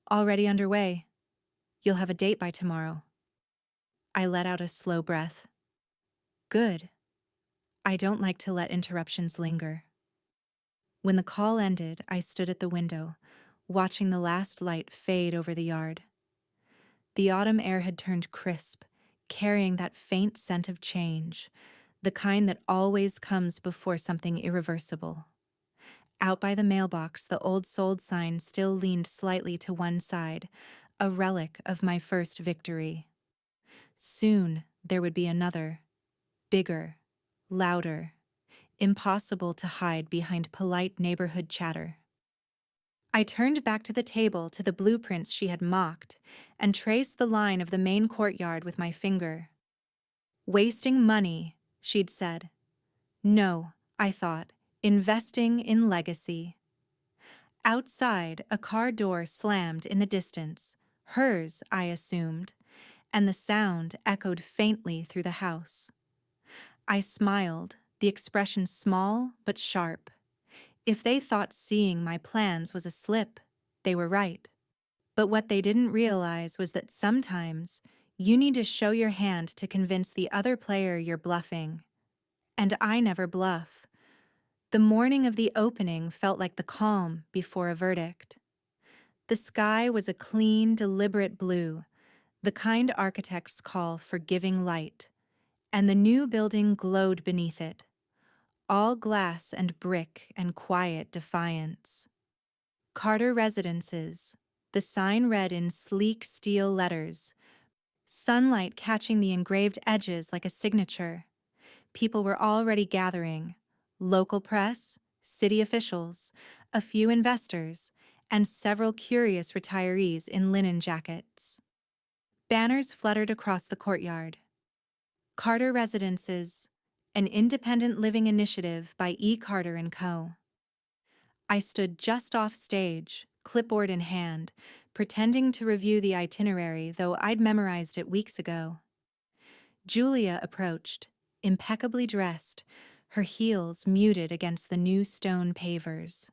"Already underway. You'll have a date by tomorrow." I let out a slow breath. Good. I don't like to let interruptions linger. When the call ended, I stood at the window, watching the last light fade over the yard. The autumn air had turned crisp, carrying that faint scent of change, the kind that always comes before something irreversible. Out by the mailbox, the old sold sign still leaned slightly to one side, a relic of my first victory. Soon there would be another, bigger, louder, impossible to hide behind polite neighborhood chatter. I turned back to the table to the blueprints she had mocked and traced the line of the main courtyard with my finger. Wasting money, she'd said. No, I thought, investing in legacy. Outside, a car door slammed in the distance, hers, I assumed, and the sound echoed faintly through the house. I smiled, the expression small but sharp. If they thought seeing my plans was a slip, they were right. But what they didn't realize was that sometimes you need to show your hand to convince the other player you're bluffing. And I never bluff. The morning of the opening felt like the calm before a verdict. The sky was a clean, deliberate blue, the kind architects call forgiving light, and the new building glowed beneath it, all glass and brick and quiet defiance. Carter Residences, the sign read in sleek steel letters, sunlight catching the engraved edges like a signature. People were already gathering, local press, city officials, a few investors, and several curious retirees in linen jackets. Banners fluttered across the courtyard. Carter Residences, an independent living initiative by E. Carter & Co. I stood just off stage, clipboard in hand, pretending to review the itinerary, though I'd memorized it weeks ago. Julia approached, impeccably dressed, her heels muted against the new stone pavers.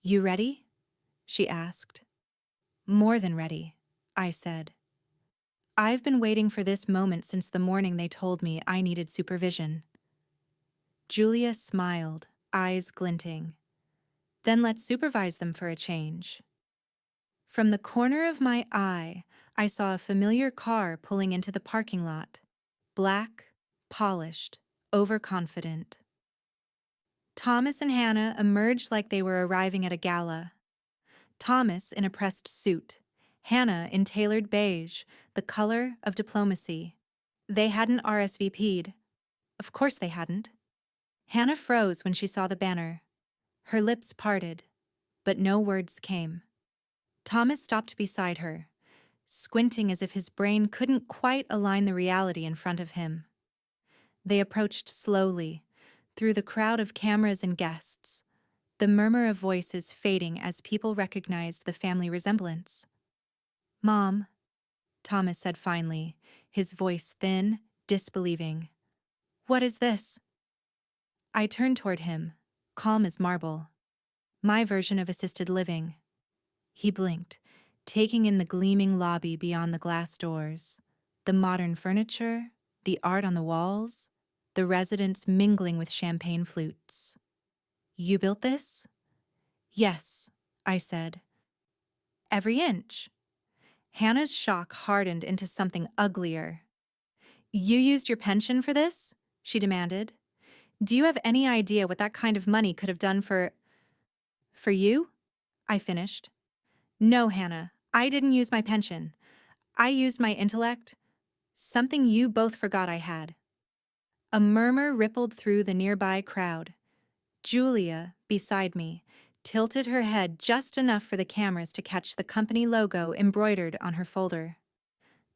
"You ready?" she asked. "More than ready," I said. "I've been waiting for this moment since the morning they told me I needed supervision." Julia smiled, eyes glinting. "Then let's supervise them for a change." From the corner of my eye, I saw a familiar car pulling into the parking lot. Black, polished, overconfident. Thomas and Hannah emerged like they were arriving at a gala. Thomas in a pressed suit, Hannah in tailored beige, the color of diplomacy. They hadn't RSVP'd. Of course they hadn't. Hannah froze when she saw the banner. Her lips parted, but no words came. Thomas stopped beside her, squinting as if his brain couldn't quite align the reality in front of him. They approached slowly, through the crowd of cameras and guests, the murmur of voices fading as people recognized the family resemblance. "Mom," Thomas said finally, his voice thin, disbelieving. "What is this?" I turned toward him, calm as marble. "My version of assisted living." He blinked, taking in the gleaming lobby beyond the glass doors, the modern furniture, the art on the walls, the residents mingling with champagne flutes. "You built this?" "Yes," I said. "Every inch." Hannah's shock hardened into something uglier. "You used your pension for this?" she demanded. "Do you have any idea what that kind of money could have done for you?" I finished. "No, Hannah, I didn't use my pension. I used my intellect, something you both forgot I had." A murmur rippled through the nearby crowd. Julia, beside me, tilted her head just enough for the cameras to catch the company logo embroidered on her folder.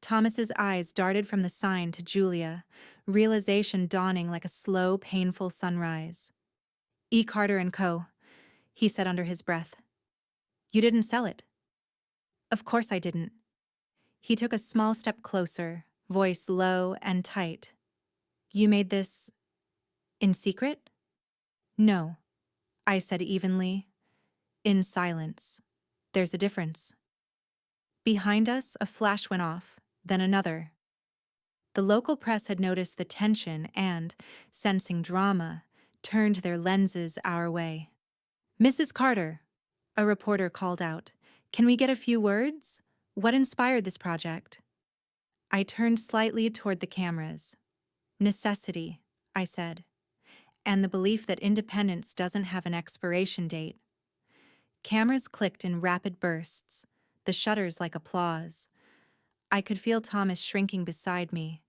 Thomas's eyes darted from the sign to Julia, realization dawning like a slow, painful sunrise. "E. Carter & Co.," he said under his breath. "You didn't sell it." "Of course I didn't." He took a small step closer, voice low and tight. "You made this in secret?" "No," I said evenly. "In silence. There's a difference." Behind us, a flash went off, then another. The local press had noticed the tension and, sensing drama, turned their lenses our way. "Mrs. Carter," a reporter called out, "can we get a few words? What inspired this project?" I turned slightly toward the cameras. "Necessity," I said. and the belief that independence doesn't have an expiration date. Cameras clicked in rapid bursts, the shutters like applause. I could feel Thomas shrinking beside me,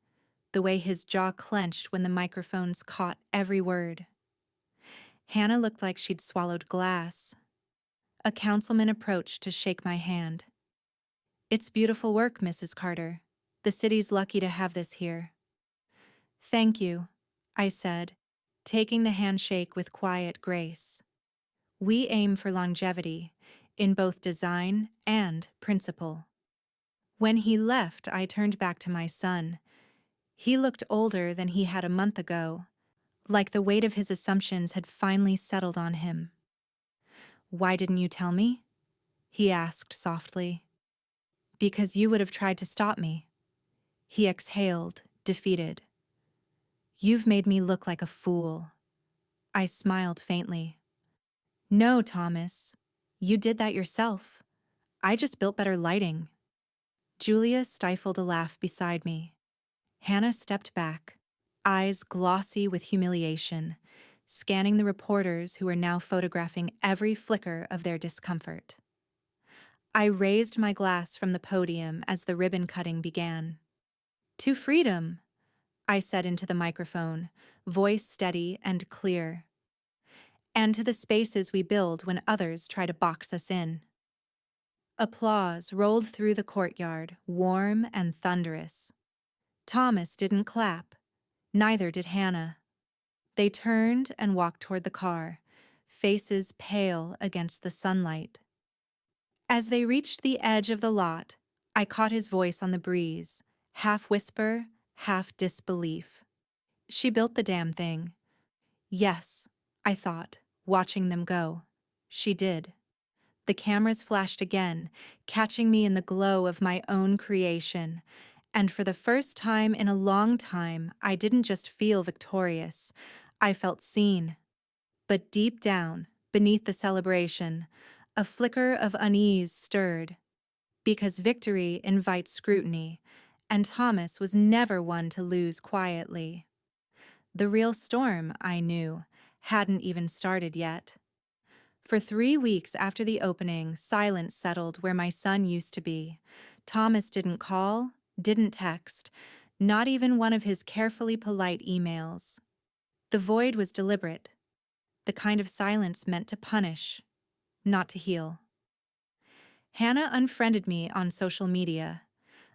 the way his jaw clenched when the microphones caught every word. Hannah looked like she'd swallowed glass. A councilman approached to shake my hand. "It's beautiful work, Mrs. Carter. The city's lucky to have this here." "Thank you," I said, taking the handshake with quiet grace. "We aim for longevity, in both design and principle." When he left, I turned back to my son. He looked older than he had a month ago, like the weight of his assumptions had finally settled on him. "Why didn't you tell me?" he asked softly. "Because you would have tried to stop me." He exhaled, defeated. "You've made me look like a fool." I smiled faintly. "No, Thomas. You did that yourself. I just built better lighting." Julia stifled a laugh beside me. Hannah stepped back, eyes glossy with humiliation, scanning the reporters who were now photographing every flicker of their discomfort. I raised my glass from the podium as the ribbon cutting began. "To freedom," I said into the microphone, voice steady and clear. "And to the spaces we build when others try to box us in." Applause rolled through the courtyard, warm and thunderous. Thomas didn't clap. Neither did Hannah. They turned and walked toward the car, faces pale against the sunlight. As they reached the edge of the lot, I caught his voice on the breeze, half whisper, half disbelief. "She built the damn thing." Yes, I thought, watching them go. She did. The cameras flashed again, catching me in the glow of my own creation. And for the first time in a long time, I didn't just feel victorious. I felt seen. But deep down, beneath the celebration, a flicker of unease stirred. Because victory invites scrutiny, and Thomas was never one to lose quietly. The real storm, I knew, hadn't even started yet. For 3 weeks after the opening, silence settled where my son used to be. Thomas didn't call, didn't text, not even one of his carefully polite emails. The void was deliberate, the kind of silence meant to punish, not to heal. Hannah unfriended me on social media,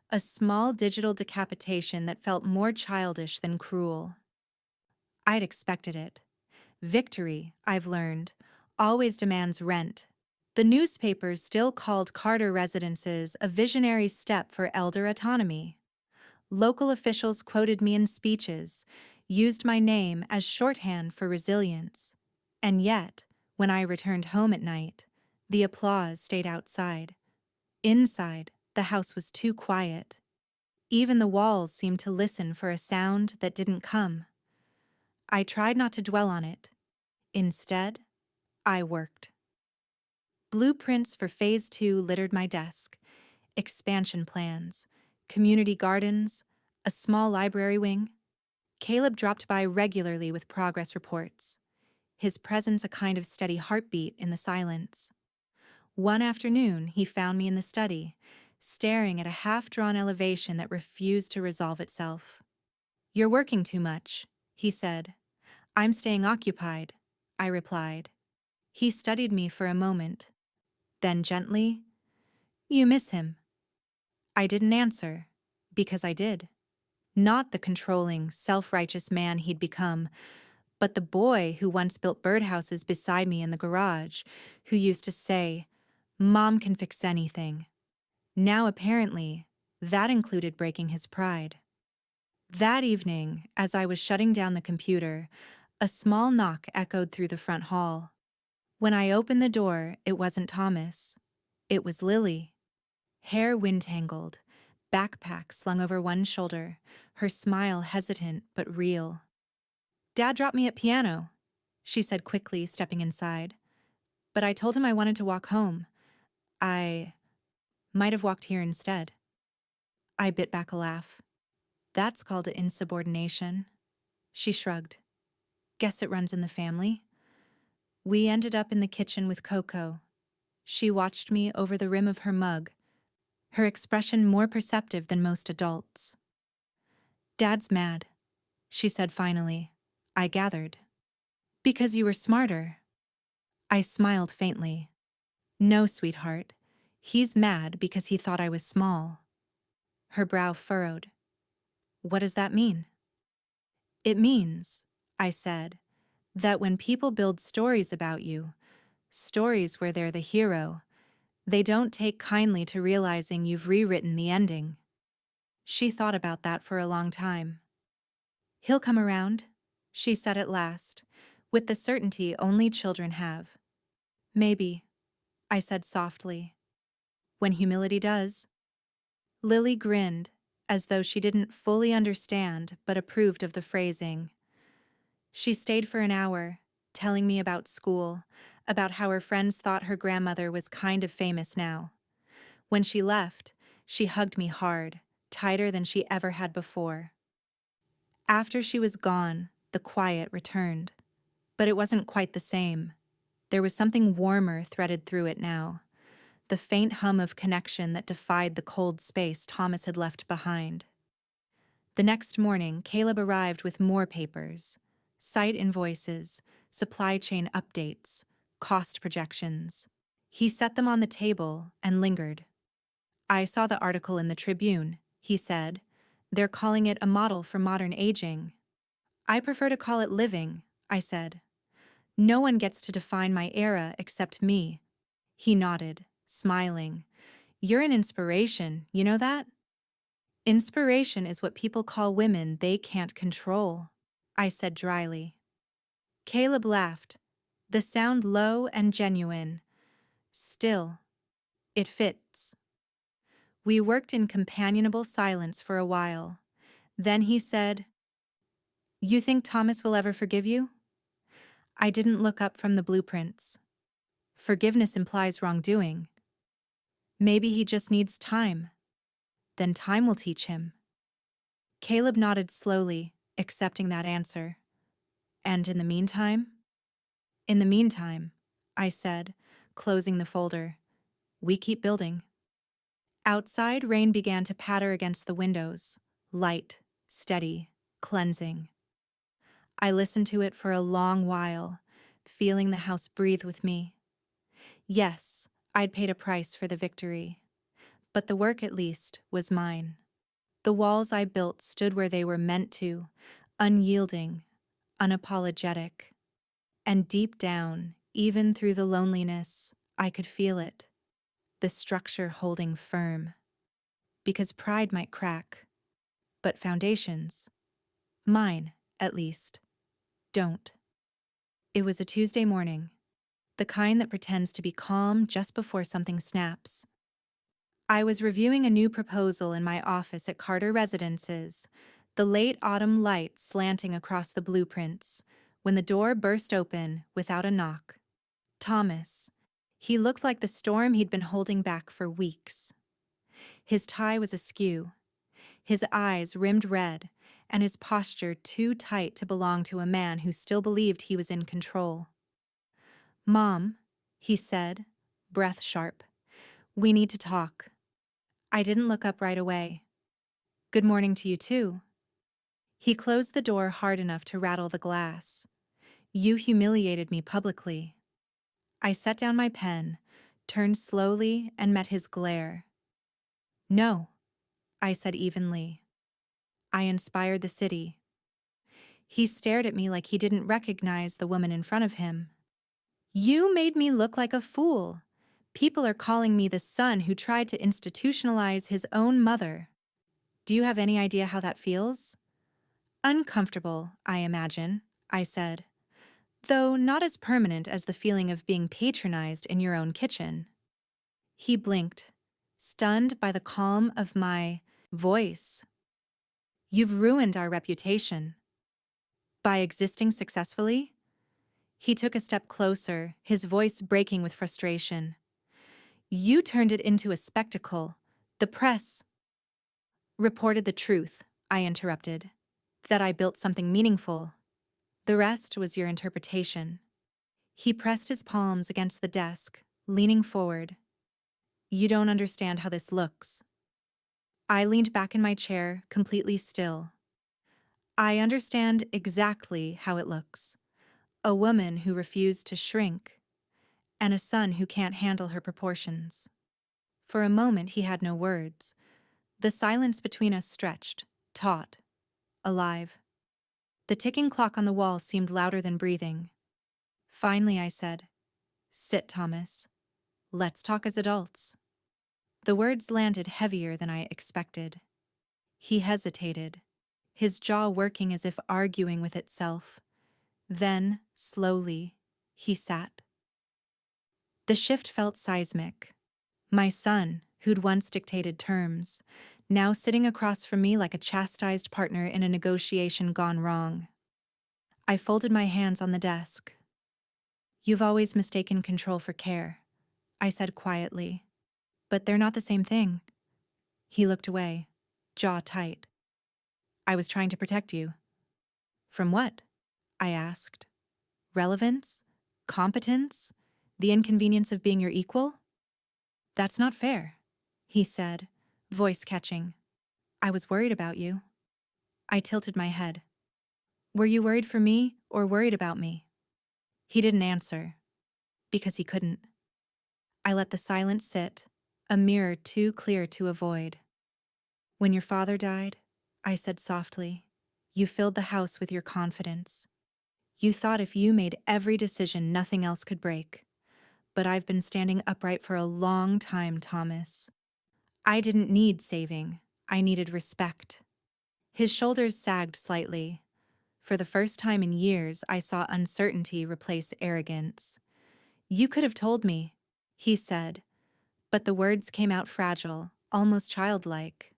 a small digital decapitation that felt more childish than cruel. I'd expected it. Victory, I've learned, always demands rent. The newspapers still called Carter residences a visionary step for elder autonomy. Local officials quoted me in speeches, used my name as shorthand for resilience. And yet, when I returned home at night, the applause stayed outside. Inside, the house was too quiet. Even the walls seemed to listen for a sound that didn't come. I tried not to dwell on it. Instead, I worked. Blueprints for Phase 2 littered my desk. Expansion plans, community gardens, a small library wing. Caleb dropped by regularly with progress reports, his presence a kind of steady heartbeat in the silence. One afternoon, he found me in the study, staring at a half-drawn elevation that refused to resolve itself. "You're working too much," he said. "I'm staying occupied," I replied. He studied me for a moment. Then gently, "You miss him." I didn't answer, because I did. Not the controlling, self-righteous man he'd become, but the boy who once built birdhouses beside me in the garage, who used to say, "Mom can fix anything." Now, apparently, that included breaking his pride. That evening, as I was shutting down the computer, a small knock echoed through the front hall. When I opened the door, it wasn't Thomas. It was Lily. Hair wind-tangled, backpack slung over one shoulder, her smile hesitant but real. "Dad dropped me at piano," she said quickly, stepping inside. "But I told him I wanted to walk home. I might have walked here instead." I bit back a laugh. "That's called insubordination." She shrugged. Guess it runs in the family. We ended up in the kitchen with Coco. She watched me over the rim of her mug, her expression more perceptive than most adults. "Dad's mad," she said finally. I gathered. "Because you were smarter." I smiled faintly. "No, sweetheart. He's mad because he thought I was small." Her brow furrowed. "What does that mean?" "It means," I said, "that when people build stories about you, stories where they're the hero, they don't take kindly to realizing you've rewritten the ending." She thought about that for a long time. "He'll come around," she said at last, with the certainty only children have. "Maybe," I said softly. "When humility does." Lily grinned, as though she didn't fully understand but approved of the phrasing. She stayed for an hour, telling me about school, about how her friends thought her grandmother was kind of famous now. When she left, she hugged me hard, tighter than she ever had before. After she was gone, the quiet returned. But it wasn't quite the same. There was something warmer threaded through it now, the faint hum of connection that defied the cold space Thomas had left behind. The next morning, Caleb arrived with more papers: site invoices, supply chain updates, cost projections. He set them on the table and lingered. "I saw the article in the Tribune," he said. "They're calling it a model for modern aging." "I prefer to call it living," I said. "No one gets to define my era except me." He nodded, smiling. "You're an inspiration, you know that?" "Inspiration is what people call women they can't control," I said dryly. Caleb laughed, the sound low and genuine. "Still, it fits." We worked in companionable silence for a while. Then he said, "You think Thomas will ever forgive you?" I didn't look up from the blueprints. Forgiveness implies wrongdoing. Maybe he just needs time. Then time will teach him. Caleb nodded slowly, accepting that answer. "And in the meantime?" "In the meantime," I said, closing the folder, "we keep building." Outside, rain began to patter against the windows, light, steady, cleansing. I listened to it for a long while, feeling the house breathe with me. Yes, I'd paid a price for the victory, but the work, at least, was mine. The walls I built stood where they were meant to, unyielding, unapologetic. And deep down, even through the loneliness, I could feel it, the structure holding firm. Because pride might crack, but foundations, mine at least, don't. It was a Tuesday morning, the kind that pretends to be calm just before something snaps. I was reviewing a new proposal in my office at Carter Residences, the late autumn light slanting across the blueprints, when the door burst open without a knock. Thomas. He looked like the storm he'd been holding back for weeks. His tie was askew, his eyes rimmed red, and his posture too tight to belong to a man who still believed he was in control. "Mom," he said, breath sharp, "we need to talk." I didn't look up right away. "Good morning to you too." He closed the door hard enough to rattle the glass. "You humiliated me publicly." I set down my pen, turned slowly, and met his glare. "No," I said evenly. "I inspired the city." He stared at me like he didn't recognize the woman in front of him. "You made me look like a fool. People are calling me the son who tried to institutionalize his own mother. Do you have any idea how that feels?" "Uncomfortable, I imagine," I said, "though not as permanent as the feeling of being patronized in your own kitchen." He blinked, stunned by the calm of my voice. "You've ruined our reputation." "By existing successfully?" He took a step closer, his voice breaking with frustration. "You turned it into a spectacle. The press reported the truth," I interrupted. "That I built something meaningful." The rest was your interpretation. He pressed his palms against the desk, leaning forward. You don't understand how this looks. I leaned back in my chair, completely still. I understand exactly how it looks. A woman who refused to shrink, and a son who can't handle her proportions. For a moment he had no words. The silence between us stretched, taut, alive. The ticking clock on the wall seemed louder than breathing. Finally I said, "Sit, Thomas. Let's talk as adults." The words landed heavier than I expected. He hesitated, his jaw working as if arguing with itself. Then, slowly, he sat. The shift felt seismic. My son, who'd once dictated terms, now sitting across from me like a chastised partner in a negotiation gone wrong. I folded my hands on the desk. "You've always mistaken control for care," I said quietly. "But they're not the same thing." He looked away, jaw tight. "I was trying to protect you." "From what?" I asked. "Relevance? Competence? The inconvenience of being your equal?" "That's not fair," he said, voice catching. "I was worried about you." I tilted my head. "Were you worried for me or worried about me?" He didn't answer, because he couldn't. I let the silence sit, a mirror too clear to avoid. "When your father died," I said softly, "you filled the house with your confidence. You thought if you made every decision, nothing else could break. But I've been standing upright for a long time, Thomas. I didn't need saving. I needed respect." His shoulders sagged slightly. For the first time in years, I saw uncertainty replace arrogance. "You could have told me," he said, but the words came out fragile, almost childlike.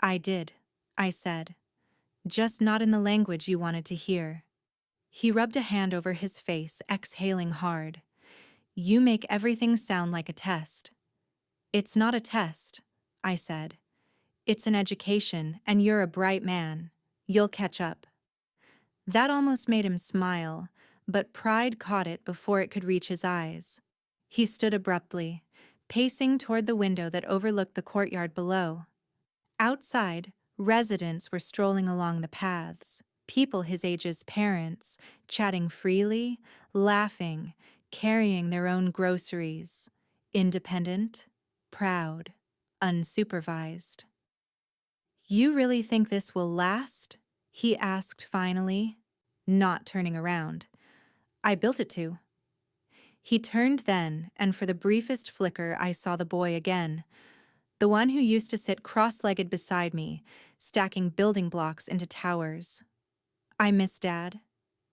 "I did," I said, "just not in the language you wanted to hear." He rubbed a hand over his face, exhaling hard. "You make everything sound like a test." "It's not a test," I said. "It's an education, and you're a bright man. You'll catch up." That almost made him smile, but pride caught it before it could reach his eyes. He stood abruptly, pacing toward the window that overlooked the courtyard below. Outside, residents were strolling along the paths, people his age's parents, chatting freely, laughing, carrying their own groceries, independent, proud, unsupervised. "You really think this will last?" he asked finally, not turning around. "I built it to." He turned then, and for the briefest flicker I saw the boy again, the one who used to sit cross-legged beside me, stacking building blocks into towers. "I miss Dad,"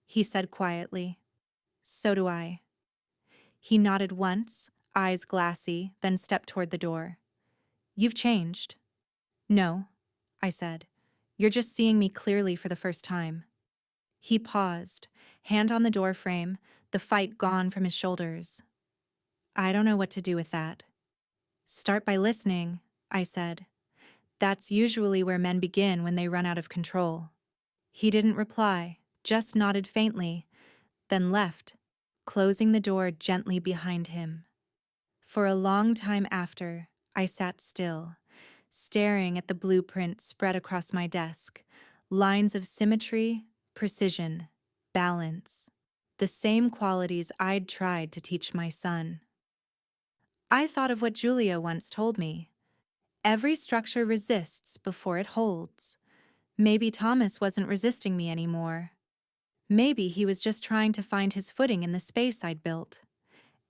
he said quietly. "So do I." He nodded once, eyes glassy, then stepped toward the door. "You've changed." "No," I said. "You're just seeing me clearly for the first time." He paused, hand on the doorframe, the fight gone from his shoulders. "I don't know what to do with that." "Start by listening," I said. "That's usually where men begin when they run out of control." He didn't reply, just nodded faintly, then left, closing the door gently behind him. For a long time after, I sat still, staring at the blueprint spread across my desk, lines of symmetry, precision, balance, the same qualities I'd tried to teach my son. I thought of what Julia once told me. Every structure resists before it holds. Maybe Thomas wasn't resisting me anymore. Maybe he was just trying to find his footing in the space I'd built.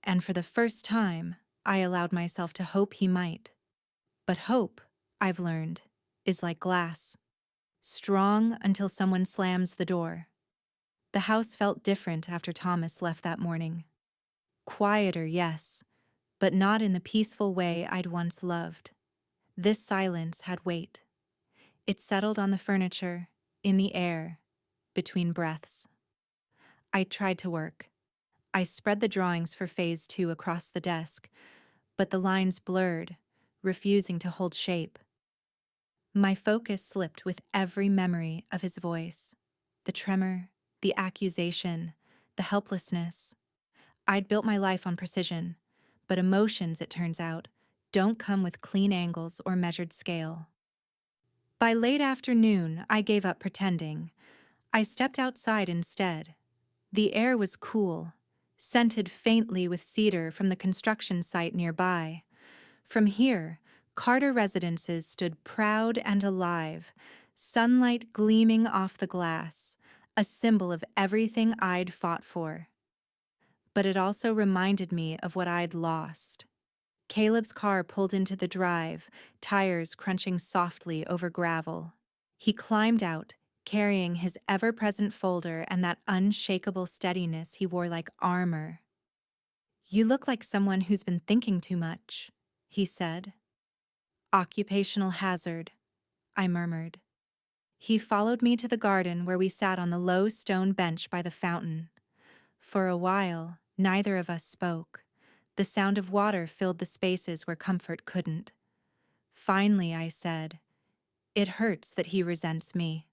And for the first time, I allowed myself to hope he might. But hope, I've learned, is like glass. Strong until someone slams the door. The house felt different after Thomas left that morning. Quieter, yes, but not in the peaceful way I'd once loved. This silence had weight. It settled on the furniture, in the air, between breaths. I tried to work. I spread the drawings for Phase 2 across the desk, but the lines blurred, refusing to hold shape. My focus slipped with every memory of his voice, the tremor, the accusation, the helplessness. I'd built my life on precision, but emotions, it turns out, don't come with clean angles or measured scale. By late afternoon, I gave up pretending. I stepped outside instead. The air was cool, scented faintly with cedar from the construction site nearby. From here, Carter residences stood proud and alive, sunlight gleaming off the glass, a symbol of everything I'd fought for. But it also reminded me of what I'd lost. Caleb's car pulled into the drive, tires crunching softly over gravel. He climbed out, carrying his ever-present folder and that unshakable steadiness he wore like armor. "You look like someone who's been thinking too much," he said. "Occupational hazard," I murmured. He followed me to the garden where we sat on the low stone bench by the fountain. For a while, neither of us spoke. The sound of water filled the spaces where comfort couldn't. Finally, I said, "It hurts that he resents me."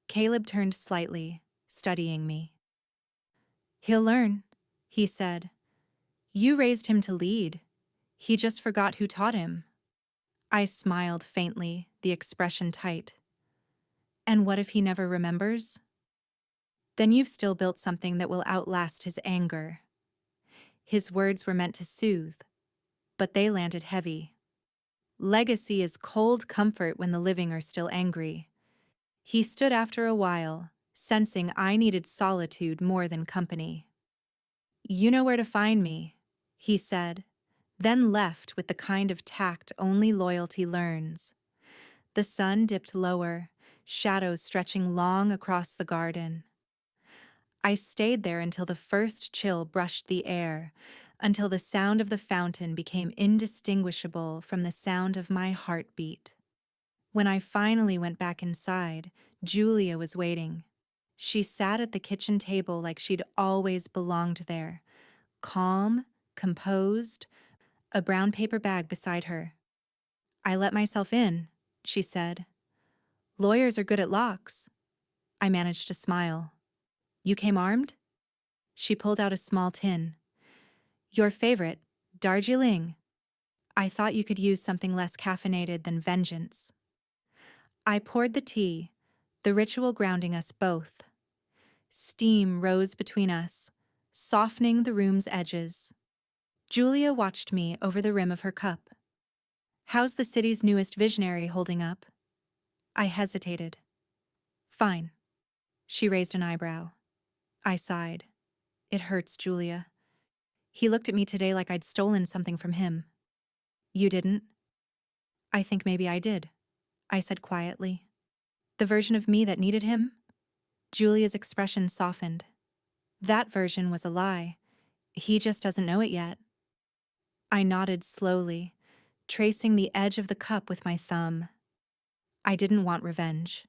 Caleb turned slightly, studying me. "He'll learn," he said. "You raised him to lead. He just forgot who taught him." I smiled faintly, the expression tight. "And what if he never remembers?" "Then you've still built something that will outlast his anger." His words were meant to soothe, but they landed heavy. Legacy is cold comfort when the living are still angry. He stood after a while, sensing I needed solitude more than company. "You know where to find me," he said, then left with the kind of tact only loyalty learns. The sun dipped lower, shadows stretching long across the garden. I stayed there until the first chill brushed the air, until the sound of the fountain became indistinguishable from the sound of my heartbeat. When I finally went back inside, Julia was waiting. She sat at the kitchen table like she'd always belonged there, calm, composed, a brown paper bag beside her. "I let myself in," she said. "Lawyers are good at locks." I managed to smile. "You came armed?" She pulled out a small tin. "Your favorite, Darjeeling. I thought you could use something less caffeinated than vengeance." I poured the tea, the ritual grounding us both. Steam rose between us, softening the room's edges. Julia watched me over the rim of her cup. "How's the city's newest visionary holding up?" I hesitated. "Fine." She raised an eyebrow. I sighed. "It hurts, Julia. He looked at me today like I'd stolen something from him." "You didn't?" "I think maybe I did," I said quietly. "The version of me that needed him?" Julia's expression softened. "That version was a lie. He just doesn't know it yet." I nodded slowly, tracing the edge of the cup with my thumb. I didn't want revenge.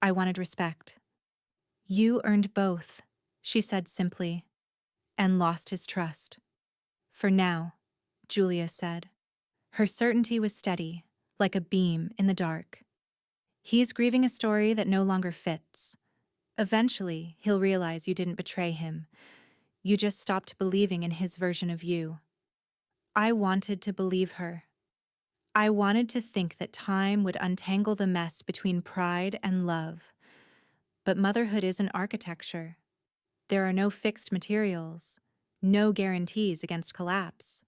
I wanted respect. "You earned both," she said simply, "and lost his trust." "For now," Julia said. Her certainty was steady, like a beam in the dark. "He's grieving a story that no longer fits. Eventually, he'll realize you didn't betray him. You just stopped believing in his version of you." I wanted to believe her. I wanted to think that time would untangle the mess between pride and love. But motherhood isn't architecture. There are no fixed materials, no guarantees against collapse.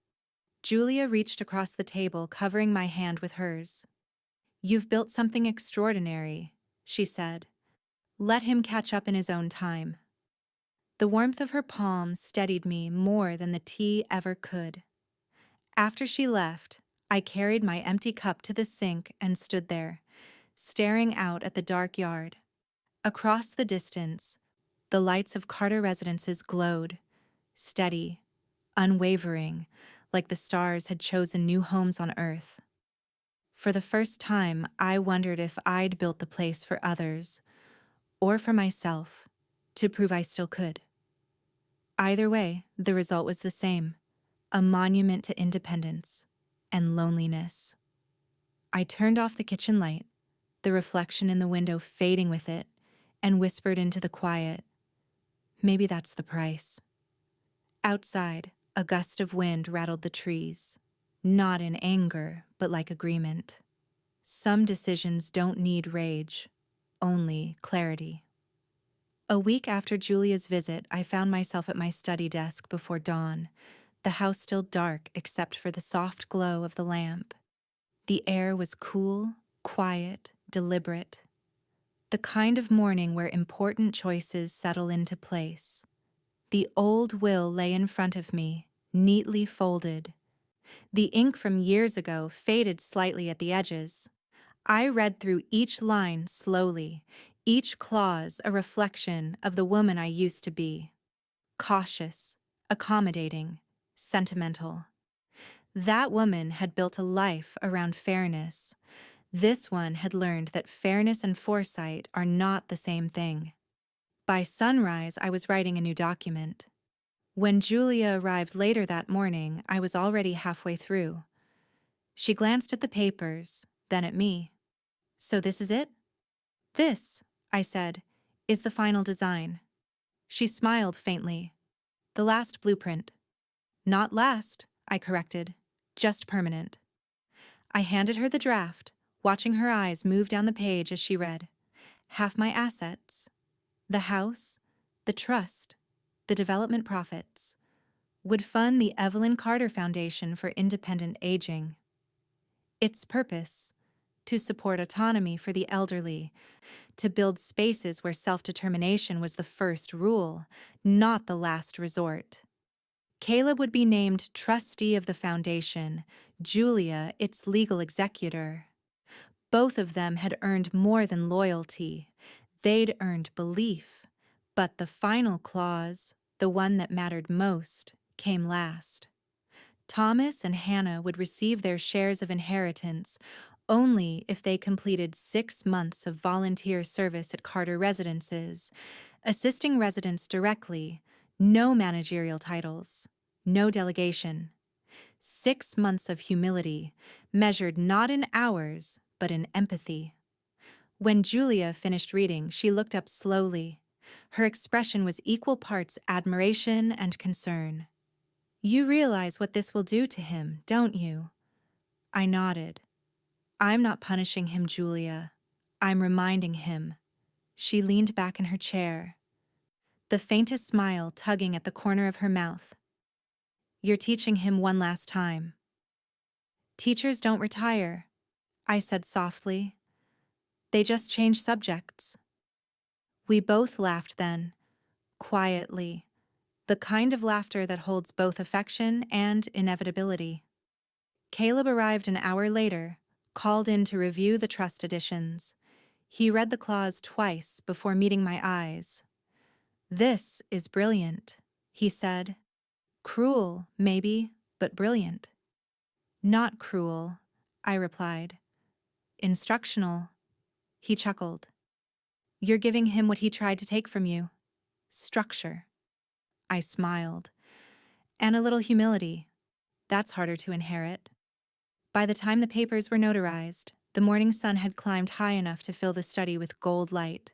Julia reached across the table, covering my hand with hers. "You've built something extraordinary," she said. "Let him catch up in his own time." The warmth of her palm steadied me more than the tea ever could. After she left, I carried my empty cup to the sink and stood there, staring out at the dark yard. Across the distance, the lights of Carter residences glowed, steady, unwavering, like the stars had chosen new homes on Earth. For the first time, I wondered if I'd built the place for others, or for myself, to prove I still could. Either way, the result was the same, a monument to independence and loneliness. I turned off the kitchen light, the reflection in the window fading with it, and whispered into the quiet, "Maybe that's the price." Outside, a gust of wind rattled the trees, not in anger, but like agreement. Some decisions don't need rage, only clarity. A week after Julia's visit, I found myself at my study desk before dawn, the house still dark except for the soft glow of the lamp. The air was cool, quiet, deliberate. The kind of morning where important choices settle into place. The old will lay in front of me, neatly folded. The ink from years ago faded slightly at the edges. I read through each line slowly, each clause a reflection of the woman I used to be. Cautious, accommodating, sentimental. That woman had built a life around fairness. This one had learned that fairness and foresight are not the same thing. By sunrise, I was writing a new document. When Julia arrived later that morning, I was already halfway through. She glanced at the papers, then at me. "So this is it?" "This," I said, "is the final design." She smiled faintly. "The last blueprint." "Not last," I corrected. "Just permanent." I handed her the draft, watching her eyes move down the page as she read. Half my assets, the house, the trust, the development profits, would fund the Evelyn Carter Foundation for Independent Aging. Its purpose: to support autonomy for the elderly, to build spaces where self-determination was the first rule, not the last resort. Caleb would be named trustee of the foundation, Julia its legal executor. Both of them had earned more than loyalty. They'd earned belief. But the final clause, the one that mattered most, came last. Thomas and Hannah would receive their shares of inheritance only if they completed 6 months of volunteer service at Carter residences, assisting residents directly, no managerial titles, no delegation. 6 months of humility, measured not in hours, but in empathy. When Julia finished reading, she looked up slowly. Her expression was equal parts admiration and concern. "You realize what this will do to him, don't you?" I nodded. "I'm not punishing him, Julia. I'm reminding him." She leaned back in her chair, the faintest smile tugging at the corner of her mouth. "You're teaching him one last time." "Teachers don't retire," I said softly. "They just change subjects." We both laughed then, quietly, the kind of laughter that holds both affection and inevitability. Caleb arrived an hour later, called in to review the trust editions. He read the clause twice before meeting my eyes. "This is brilliant," he said. "Cruel, maybe, but brilliant." "Not cruel," I replied. "Instructional." He chuckled. "You're giving him what he tried to take from you. Structure." I smiled. "And a little humility. That's harder to inherit." By the time the papers were notarized, the morning sun had climbed high enough to fill the study with gold light.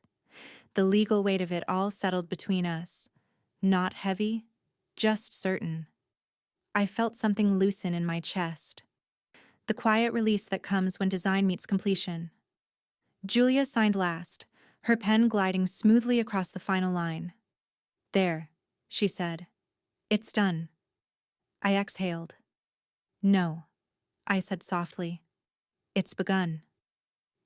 The legal weight of it all settled between us. Not heavy, just certain. I felt something loosen in my chest. The quiet release that comes when design meets completion. Julia signed last, her pen gliding smoothly across the final line. "There," she said. "It's done." I exhaled. "No," I said softly. "It's begun."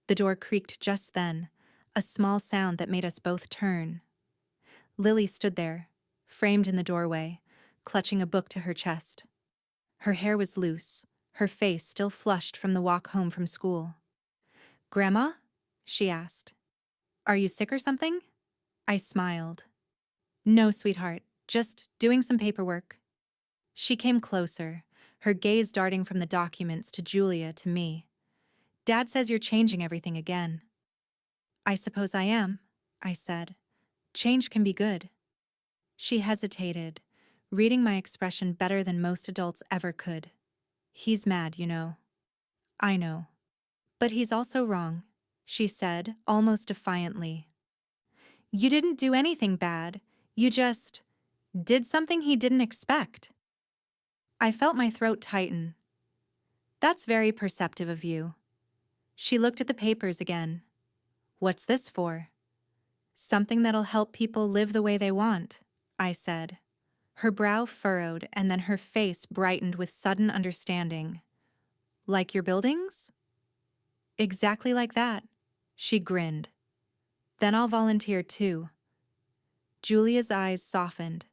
The door creaked just then, a small sound that made us both turn. Lily stood there, framed in the doorway, clutching a book to her chest. Her hair was loose, her face still flushed from the walk home from school. "Grandma?" she asked. "Are you sick or something?" I smiled. "No, sweetheart, just doing some paperwork." She came closer, her gaze darting from the documents to Julia to me. "Dad says you're changing everything again." "I suppose I am," I said. "Change can be good." She hesitated, reading my expression better than most adults ever could. "He's mad, you know." "I know. But he's also wrong," she said, almost defiantly. You didn't do anything bad. You just did something he didn't expect. I felt my throat tighten. That's very perceptive of you. She looked at the papers again. What's this for? Something that'll help people live the way they want, I said. Her brow furrowed and then her face brightened with sudden understanding. Like your buildings? Exactly like that. She grinned. Then I'll volunteer too. Julia's eyes softened.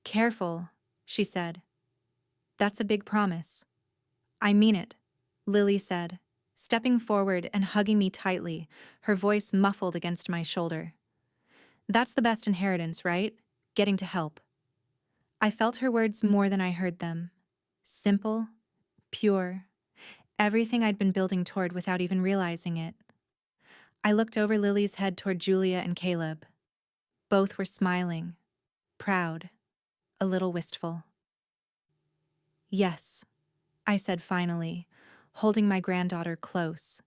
Careful, she said. That's a big promise. I mean it, Lily said, stepping forward and hugging me tightly, her voice muffled against my shoulder. That's the best inheritance, right? Getting to help. I felt her words more than I heard them. Simple, pure, everything I'd been building toward without even realizing it. I looked over Lily's head toward Julia and Caleb. Both were smiling, proud, a little wistful. Yes, I said finally, holding my granddaughter close.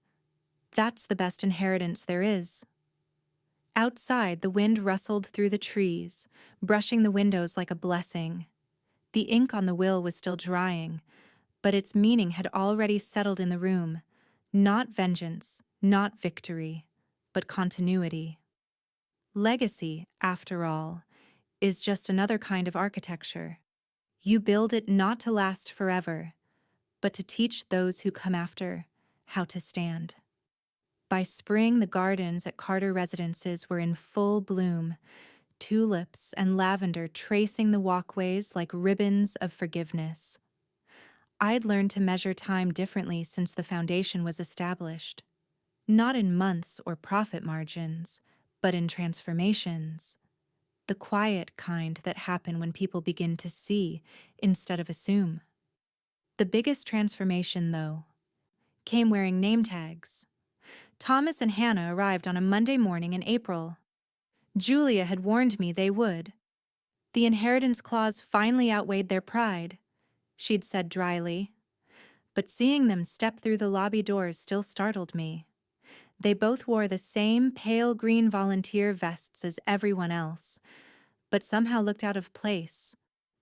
That's the best inheritance there is. Outside, the wind rustled through the trees, brushing the windows like a blessing. The ink on the will was still drying, but its meaning had already settled in the room. Not vengeance, not victory, but continuity. Legacy, after all, is just another kind of architecture. You build it not to last forever, but to teach those who come after how to stand. By spring, the gardens at Carter residences were in full bloom, tulips and lavender tracing the walkways like ribbons of forgiveness. I'd learned to measure time differently since the foundation was established. Not in months or profit margins, but in transformations. The quiet kind that happen when people begin to see instead of assume. The biggest transformation, though, came wearing name tags. Thomas and Hannah arrived on a Monday morning in April. Julia had warned me they would. The inheritance clause finally outweighed their pride, she'd said dryly. But seeing them step through the lobby doors still startled me. They both wore the same pale green volunteer vests as everyone else, but somehow looked out of place,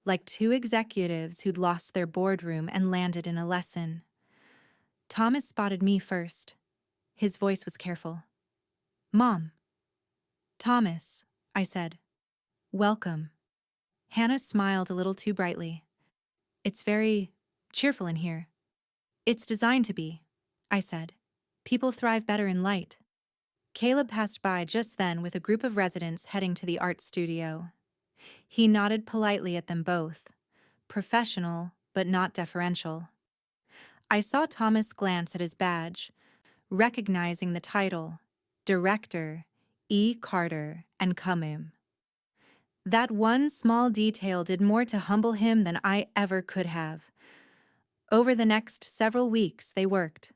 like two executives who'd lost their boardroom and landed in a lesson. Thomas spotted me first. His voice was careful. Mom. Thomas, I said. Welcome. Hannah smiled a little too brightly. It's very cheerful in here. It's designed to be, I said. People thrive better in light. Caleb passed by just then with a group of residents heading to the art studio. He nodded politely at them both, professional but not deferential. I saw Thomas glance at his badge, recognizing the title, Director, E. Carter and Kamum. That one small detail did more to humble him than I ever could have. Over the next several weeks, they worked,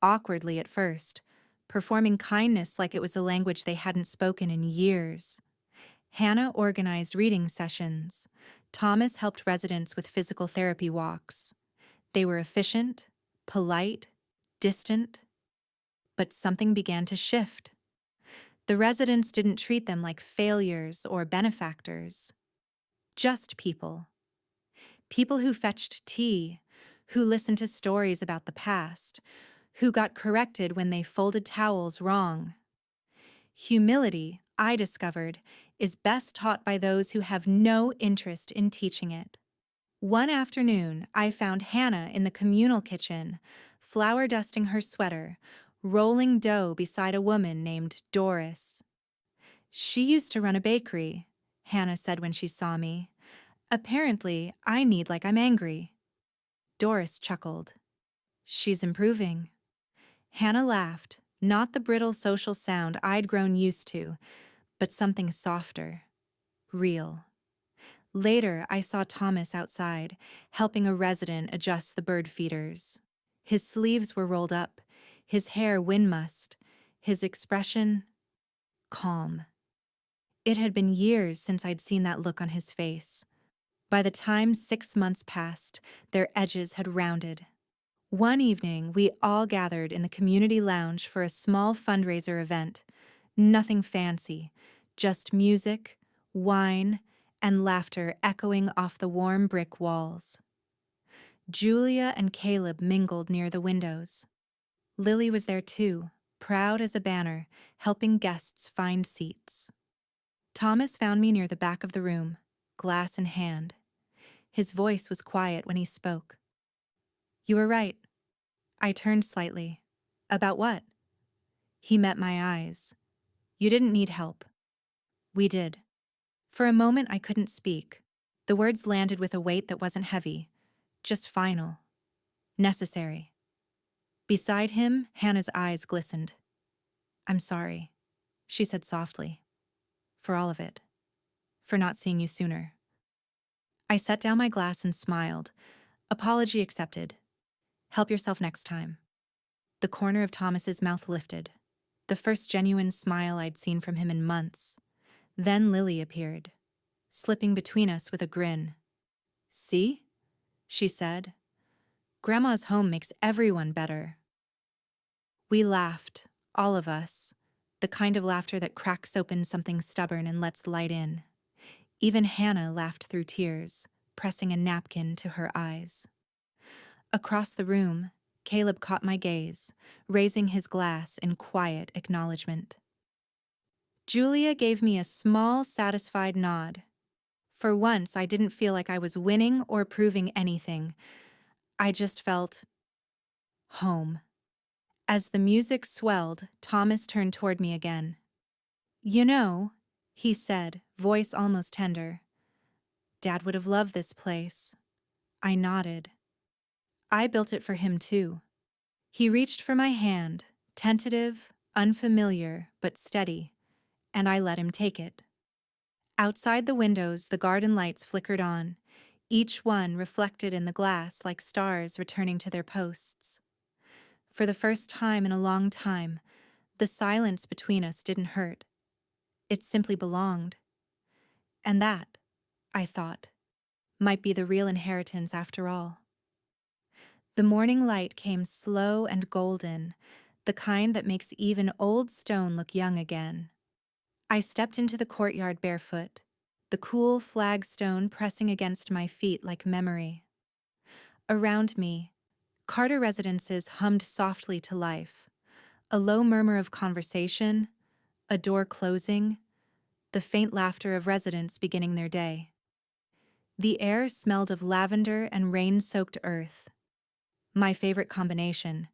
awkwardly at first, performing kindness like it was a language they hadn't spoken in years. Hannah organized reading sessions. Thomas helped residents with physical therapy walks. They were efficient, polite, distant. But something began to shift. The residents didn't treat them like failures or benefactors. Just people. People who fetched tea, who listened to stories about the past, who got corrected when they folded towels wrong. Humility, I discovered, is best taught by those who have no interest in teaching it. One afternoon, I found Hannah in the communal kitchen, flour dusting her sweater, rolling dough beside a woman named Doris. She used to run a bakery, Hannah said when she saw me. Apparently, I knead like I'm angry. Doris chuckled. She's improving. Hannah laughed, not the brittle social sound I'd grown used to, but something softer, real. Later, I saw Thomas outside, helping a resident adjust the bird feeders. His sleeves were rolled up, his hair wind-mussed, his expression calm. It had been years since I'd seen that look on his face. By the time 6 months passed, their edges had rounded. One evening, we all gathered in the community lounge for a small fundraiser event. Nothing fancy, just music, wine, and laughter echoing off the warm brick walls. Julia and Caleb mingled near the windows. Lily was there too, proud as a banner, helping guests find seats. Thomas found me near the back of the room, glass in hand. His voice was quiet when he spoke. "You were right." I turned slightly. "About what?" He met my eyes. "You didn't need help." We did. For a moment I couldn't speak. The words landed with a weight that wasn't heavy, just final. Necessary. Beside him, Hannah's eyes glistened. "I'm sorry," she said softly. "For all of it. For not seeing you sooner." I set down my glass and smiled. Apology accepted. "Help yourself next time." The corner of Thomas's mouth lifted. The first genuine smile I'd seen from him in months. Then Lily appeared, slipping between us with a grin. "See?" she said. "Grandma's home makes everyone better." We laughed, all of us, the kind of laughter that cracks open something stubborn and lets light in. Even Hannah laughed through tears, pressing a napkin to her eyes. Across the room, Caleb caught my gaze, raising his glass in quiet acknowledgement. Julia gave me a small, satisfied nod. For once, I didn't feel like I was winning or proving anything. I just felt home. As the music swelled, Thomas turned toward me again. "You know," he said, voice almost tender, "Dad would have loved this place." I nodded. I built it for him too. He reached for my hand, tentative, unfamiliar, but steady, and I let him take it. Outside the windows, the garden lights flickered on, each one reflected in the glass like stars returning to their posts. For the first time in a long time, the silence between us didn't hurt. It simply belonged. And that, I thought, might be the real inheritance after all. The morning light came slow and golden, the kind that makes even old stone look young again. I stepped into the courtyard barefoot, the cool flagstone pressing against my feet like memory. Around me, Carter residences hummed softly to life, a low murmur of conversation, a door closing, the faint laughter of residents beginning their day. The air smelled of lavender and rain-soaked earth. My favorite combination.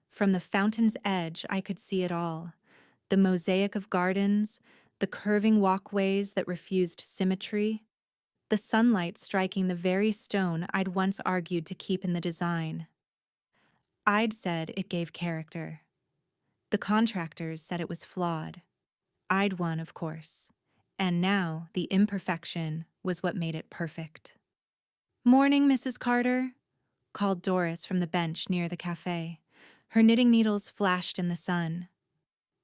From the fountain's edge, I could see it all. The mosaic of gardens, the curving walkways that refused symmetry, the sunlight striking the very stone I'd once argued to keep in the design. I'd said it gave character. The contractors said it was flawed. I'd won, of course. And now the imperfection was what made it perfect. "Morning, Mrs. Carter," called Doris from the bench near the cafe. Her knitting needles flashed in the sun.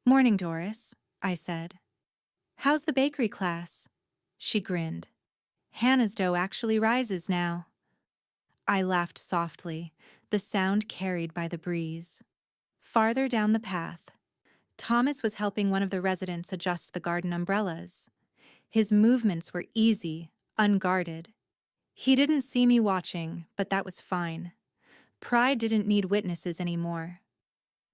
"Morning, Doris," I said. "How's the bakery class?" She grinned. "Hannah's dough actually rises now." I laughed softly, the sound carried by the breeze. Farther down the path, Thomas was helping one of the residents adjust the garden umbrellas. His movements were easy, unguarded. He didn't see me watching, but that was fine. Pride didn't need witnesses anymore.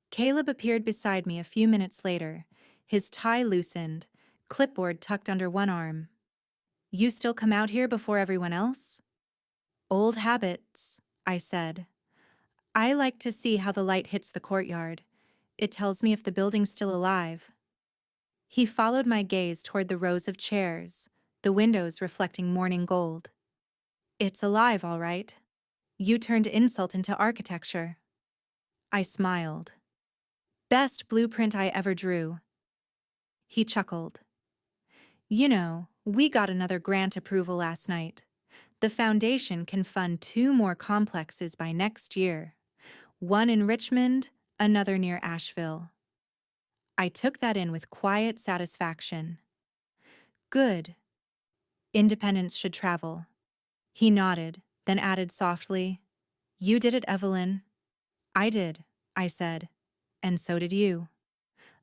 Caleb appeared beside me a few minutes later, his tie loosened, clipboard tucked under one arm. "You still come out here before everyone else?" "Old habits," I said. "I like to see how the light hits the courtyard. It tells me if the building's still alive." He followed my gaze toward the rows of chairs, the windows reflecting morning gold. "It's alive, all right. You turned insult into architecture." I smiled. "Best blueprint I ever drew." He chuckled. "You know, we got another grant approval last night. The foundation can fund 2 more complexes by next year. One in Richmond, another near Asheville." I took that in with quiet satisfaction. "Good. Independents should travel." He nodded, then added softly, "You did it, Evelyn." "I did," I said, "and so did you."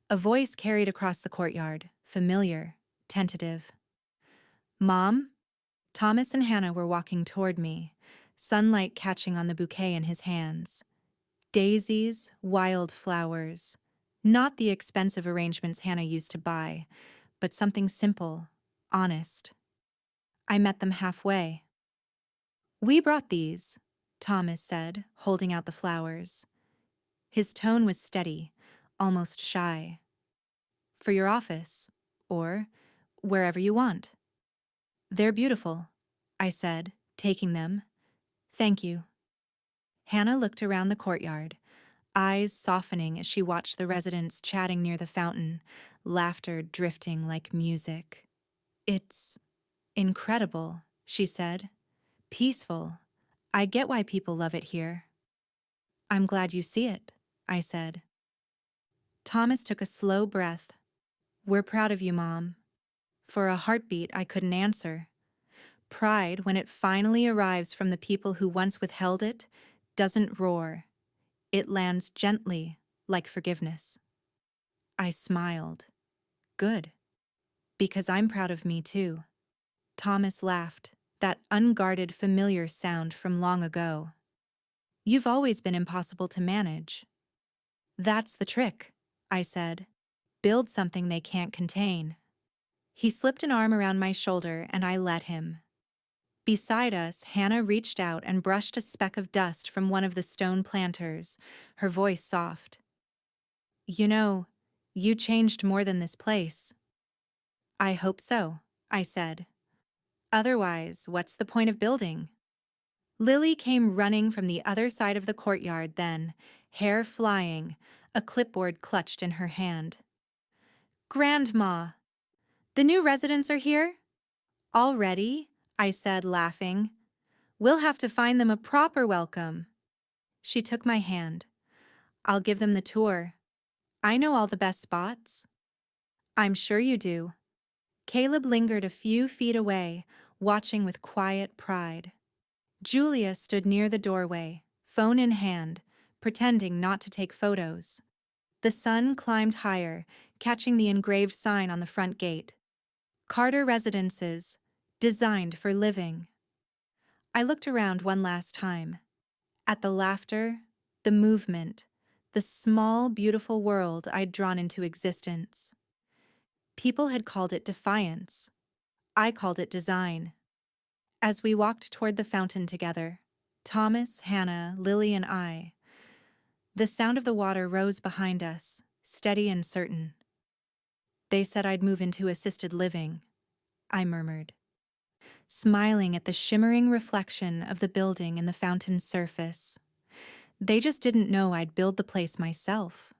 A voice carried across the courtyard, familiar, tentative. "Mom?" Thomas and Hannah were walking toward me, sunlight catching on the bouquet in his hands. Daisies, wild flowers. Not the expensive arrangements Hannah used to buy, but something simple, honest. I met them halfway. "We brought these," Thomas said, holding out the flowers. His tone was steady, almost shy. "For your office, or wherever you want." "They're beautiful," I said, taking them. "Thank you." Hannah looked around the courtyard, eyes softening as she watched the residents chatting near the fountain, laughter drifting like music. "It's incredible," she said. "Peaceful. I get why people love it here." "I'm glad you see it," I said. Thomas took a slow breath. "We're proud of you, Mom." For a heartbeat I couldn't answer. Pride, when it finally arrives from the people who once withheld it, doesn't roar. It lands gently, like forgiveness. I smiled. Good. Because I'm proud of me, too. Thomas laughed, that unguarded, familiar sound from long ago. "You've always been impossible to manage." "That's the trick," I said. "Build something they can't contain." He slipped an arm around my shoulder and I let him. Beside us, Hannah reached out and brushed a speck of dust from one of the stone planters, her voice soft. "You know, you changed more than this place." "I hope so," I said. "Otherwise, what's the point of building?" Lily came running from the other side of the courtyard then, hair flying, a clipboard clutched in her hand. "Grandma! The new residents are here?" "Already?" I said, laughing. "We'll have to find them a proper welcome." She took my hand. "I'll give them the tour. I know all the best spots." "I'm sure you do." Caleb lingered a few feet away, watching with quiet pride. Julia stood near the doorway, phone in hand, pretending not to take photos. The sun climbed higher, catching the engraved sign on the front gate. "Carter Residences, designed for living." I looked around one last time. At the laughter, the movement, the small, beautiful world I'd drawn into existence. People had called it defiance. I called it design. As we walked toward the fountain together, Thomas, Hannah, Lily, and I, the sound of the water rose behind us, steady and certain. "They said I'd move into assisted living," I murmured, smiling at the shimmering reflection of the building in the fountain's surface. They just didn't know I'd build the place myself.